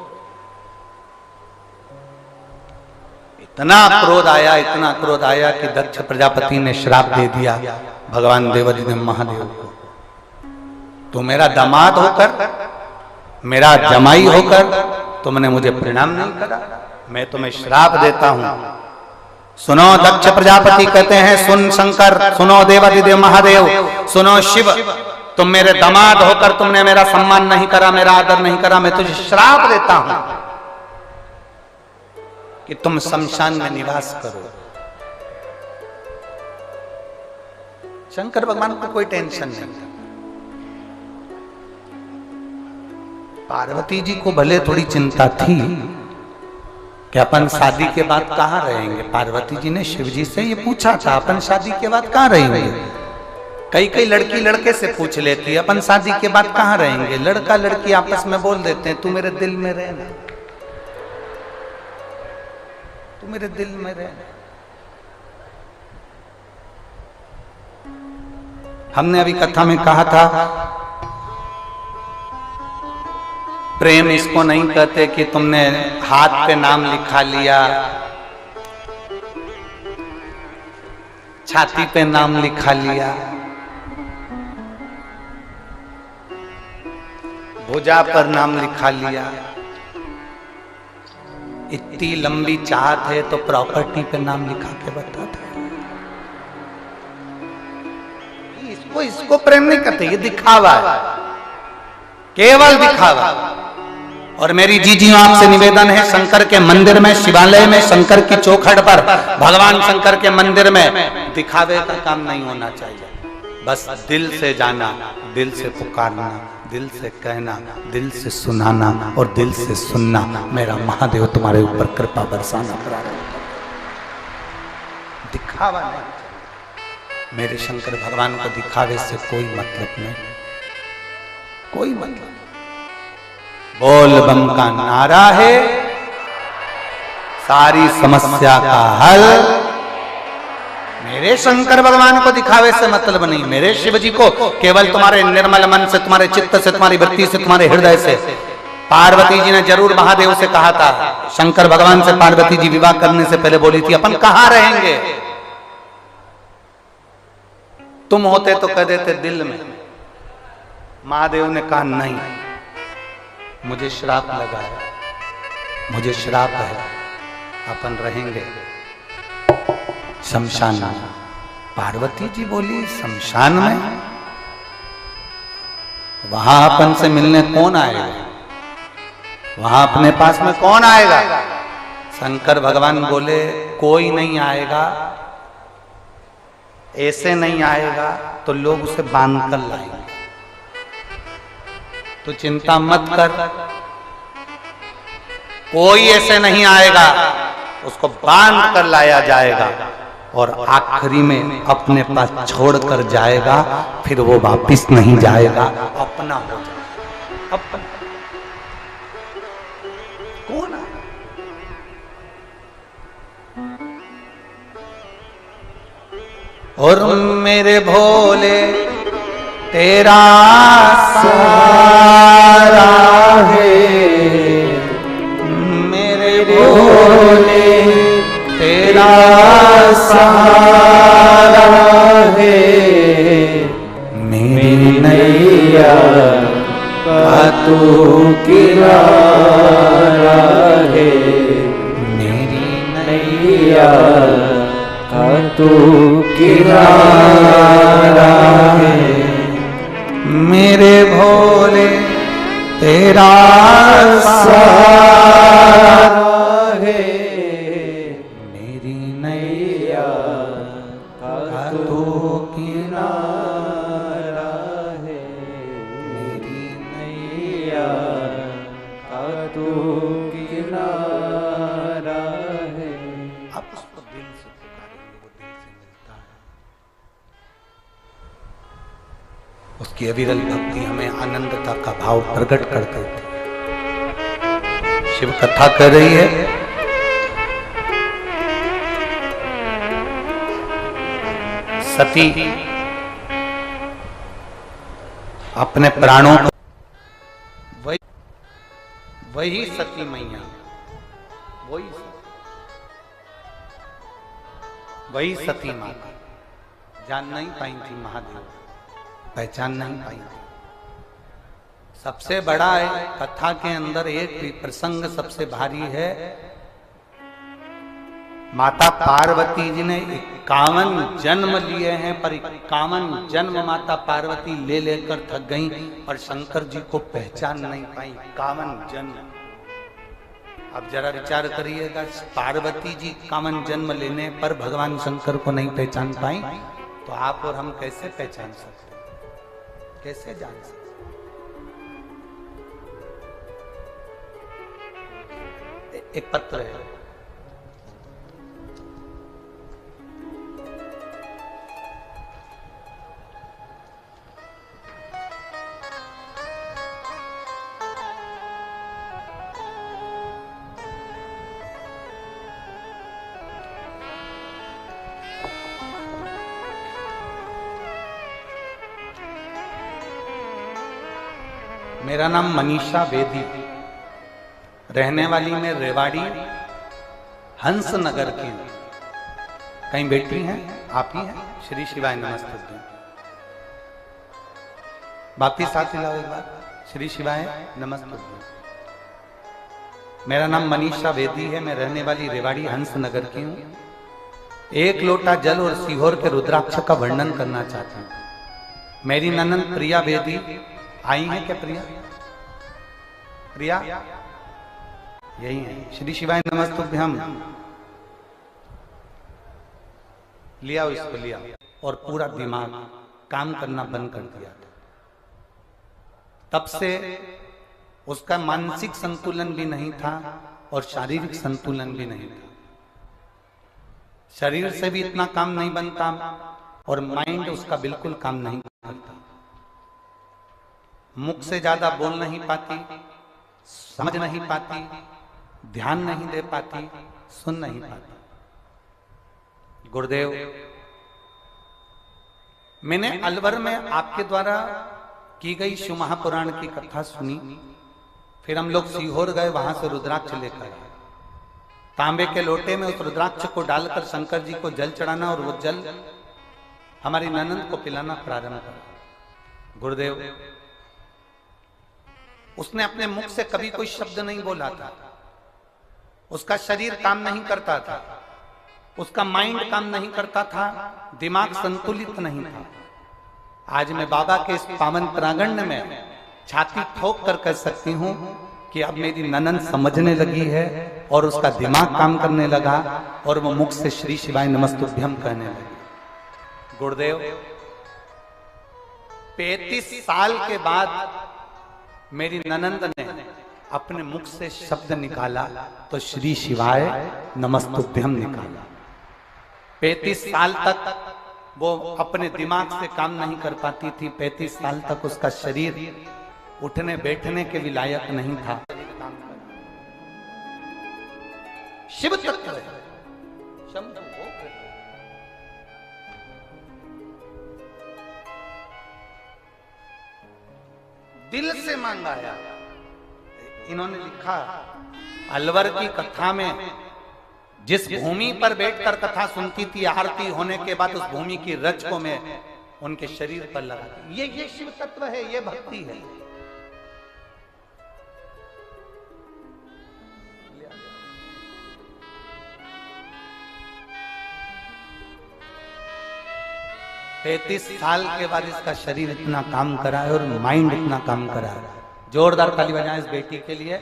Speaker 1: इतना क्रोध आया, इतना क्रोध आया कि दक्ष प्रजापति ने श्राप दे दिया भगवान देवादिदेव महादेव को, तो मेरा दामाद होकर, मेरा जमाई होकर तुमने मुझे प्रणाम नहीं करा, मैं तुम्हें श्राप देता हूं। सुनो दक्ष प्रजापति कहते हैं, सुन शंकर, सुनो देवादिदेव महादेव, सुनो शिव, तुम मेरे दामाद होकर तुमने मेरा सम्मान नहीं करा, मेरा आदर नहीं करा, मैं तुझे श्राप देता हूं कि तुम शमशान में निवास करो। शंकर भगवान को कोई टेंशन नहीं था। पार्वती जी को भले थोड़ी चिंता थी कि अपन शादी के बाद कहां रहेंगे। पार्वती जी ने शिव जी से ये पूछा था, अपन शादी के बाद कहां रहेंगे। कई कई लड़की लड़के से पूछ लेती है, अपन शादी के बाद कहां रहेंगे। लड़का लड़की आपस में बोल देते हैं, तू मेरे दिल में रहना, तू मेरे दिल में रहना। हमने अभी कथा में कहा था, प्रेम इसको नहीं कहते कि तुमने हाथ पे नाम लिखा लिया, छाती पे नाम लिखा लिया, भुजा पर नाम लिखा लिया। इतनी लंबी चाहत है तो प्रॉपर्टी पे नाम लिखा के बताते। इसको प्रेम नहीं करते, ये दिखावा है, केवल दिखावा। और मेरी जीजियों आपसे निवेदन है, शंकर के मंदिर में, शिवालय में, शंकर की चौखट पर, भगवान शंकर के मंदिर में दिखावे का काम नहीं होना चाहिए। बस दिल से जाना, दिल से पुकारना, दिल से कहना, दिल से सुनाना और दिल से सुनना। मेरा महादेव तुम्हारे ऊपर कृपा बरसाना प्रारंभ। दिखावा नहीं, मेरे शंकर भगवान को दिखावे से कोई मतलब नहीं, कोई मतलब। बोल बम का नारा है, सारी समस्या का हल। मेरे शंकर भगवान को दिखावे से मतलब नहीं, मेरे शिव जी को केवल तुम्हारे निर्मल मन से, तुम्हारे चित्त से, तुम्हारी वृत्ति से, तुम्हारे हृदय से। पार्वती जी ने जरूर महादेव से कहा था, शंकर भगवान से पार्वती जी विवाह करने से पहले बोली थी, अपन कहां रहेंगे? तुम होते तो कह देते दिल में। महादेव ने कहा नहीं, मुझे श्राप लगा है, मुझे श्राप है, अपन रहेंगे शमशान में। पार्वती जी बोली शमशान में? वहां अपन से मिलने कौन आएगा? वहां अपने पास में कौन आएगा? शंकर भगवान बोले कोई नहीं आएगा, ऐसे नहीं आएगा तो लोग उसे बांध कर लाएंगे। तो चिंता मत कर, कोई ऐसे नहीं आएगा, उसको बांध कर लाया जाएगा और आखिरी में अपने पास छोड़कर जाएगा, फिर वो वापिस नहीं जाएगा, अपना हो जाएगा। अपना कौन है? और मेरे भोले तेरा सहारा है, मेरे भोले तेरा सहारा है, मेरी नैया का तू किनारा है, मेरी नैया का तू किनारा है, मेरे भोले तेरा सहारा है, मेरी नैया का तू किनारा है, मेरी नैया का तू किनारा है। आप उसको दिल से पुकारेंगे, वो दिल से मिलता है। उसकी अविरल भक्ति हमें आनंदता का भाव प्रकट कर देती है। शिव कथा कर रही है, सती अपने प्राणों को, वही सती मैया, वही सती माता जान नहीं पाई थी महादेव, पहचान नहीं पाई थी। सबसे बड़ा है कथा के अंदर एक प्रसंग सबसे भारी है। माता पार्वती जी ने 51 जन्म लिए हैं, पर 51 जन्म माता पार्वती ले लेकर थक गई और शंकर जी को पहचान नहीं पाई। 51 जन्म। अब जरा विचार करिएगा, पार्वती जी 51 जन्म लेने पर भगवान शंकर को नहीं पहचान पाई, तो आप और हम कैसे पहचान सकते, कैसे जान सकते? एक पत्र है, मेरा नाम मनीषा बेदी, रहने वाली मैं रेवाड़ी हंस नगर की। कहीं बैठी हैं? आप ही हैं? श्री शिवाय नमस्ते। वापिस हाथ हिलाओ एक बार। श्री शिवाय नमस्ते। मेरा नाम मनीषा वेदी है। मैं रहने वाली रेवाड़ी हंस नगर की हूँ। एक लोटा जल और सीहोर के रुद्राक्ष का वर्णन करना चाहता हूँ। मेरी ननंद प्रिया वेदी आई है क्या? प्रिया यही है। श्री शिवाय नमस्तुभ्यम। लिया इसको लिया और पूरा दिमाग काम करना बंद कर दिया था। तब से उसका मानसिक संतुलन भी नहीं था और शारीरिक संतुलन भी नहीं था। शरीर से भी इतना काम नहीं बनता और माइंड उसका बिल्कुल काम नहीं करता। मुख से ज्यादा बोल नहीं पाती, समझ नहीं पाती, ध्यान नहीं दे पाती, सुन नहीं पाती। गुरुदेव, मैंने अलवर में आपके द्वारा की गई शिव महापुराण की कथा सुनी। फिर हम लोग सीहोर गए, वहां से रुद्राक्ष लेकर आए। तांबे के लोटे में उस रुद्राक्ष को डालकर शंकर जी को जल चढ़ाना और वो जल हमारी ननंद को पिलाना प्रारंभ करा। गुरुदेव, उसने अपने मुख से कभी कोई शब्द नहीं बोला था। उसका शरीर काम नहीं करता था, उसका माइंड काम नहीं करता था, दिमाग संतुलित नहीं था। आज मैं बाबा के इस पावन प्रांगण में छाती ठोक कर कह सकती हूं कि अब मेरी ननंद समझने लगी है और उसका दिमाग काम करने लगा और वो मुख से श्री शिवाय नमस्तुभ्यम कहने लगी। गुरुदेव, 35 साल के बाद मेरी ननंद ने अपने मुख से शब्द निकाला तो श्री शिवाय नमस्तुभ्यम निकाला। 35 साल तक वो अपने दिमाग से काम नहीं कर पाती थी। 35 साल तक उसका शरीर उठने बैठने के भी लायक नहीं था। शिव तत्व है। दिल से मांगा है। इन्होंने लिखा, अलवर की कथा में जिस भूमि पर बैठकर कथा सुनती थी, आरती होने के बाद उस भूमि की रज को मैं उनके शरीर पर लगा। ये शिव तत्व है, ये भक्ति है। पैंतीस साल के बाद इसका शरीर इतना काम करा है और माइंड इतना काम करा है। जोरदार ताली बजाएं इस बेटी के लिए।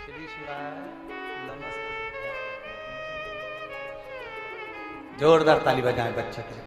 Speaker 1: श्री शिवाय नमस्ते। जोरदार ताली बजाएं बच्चे के लिए।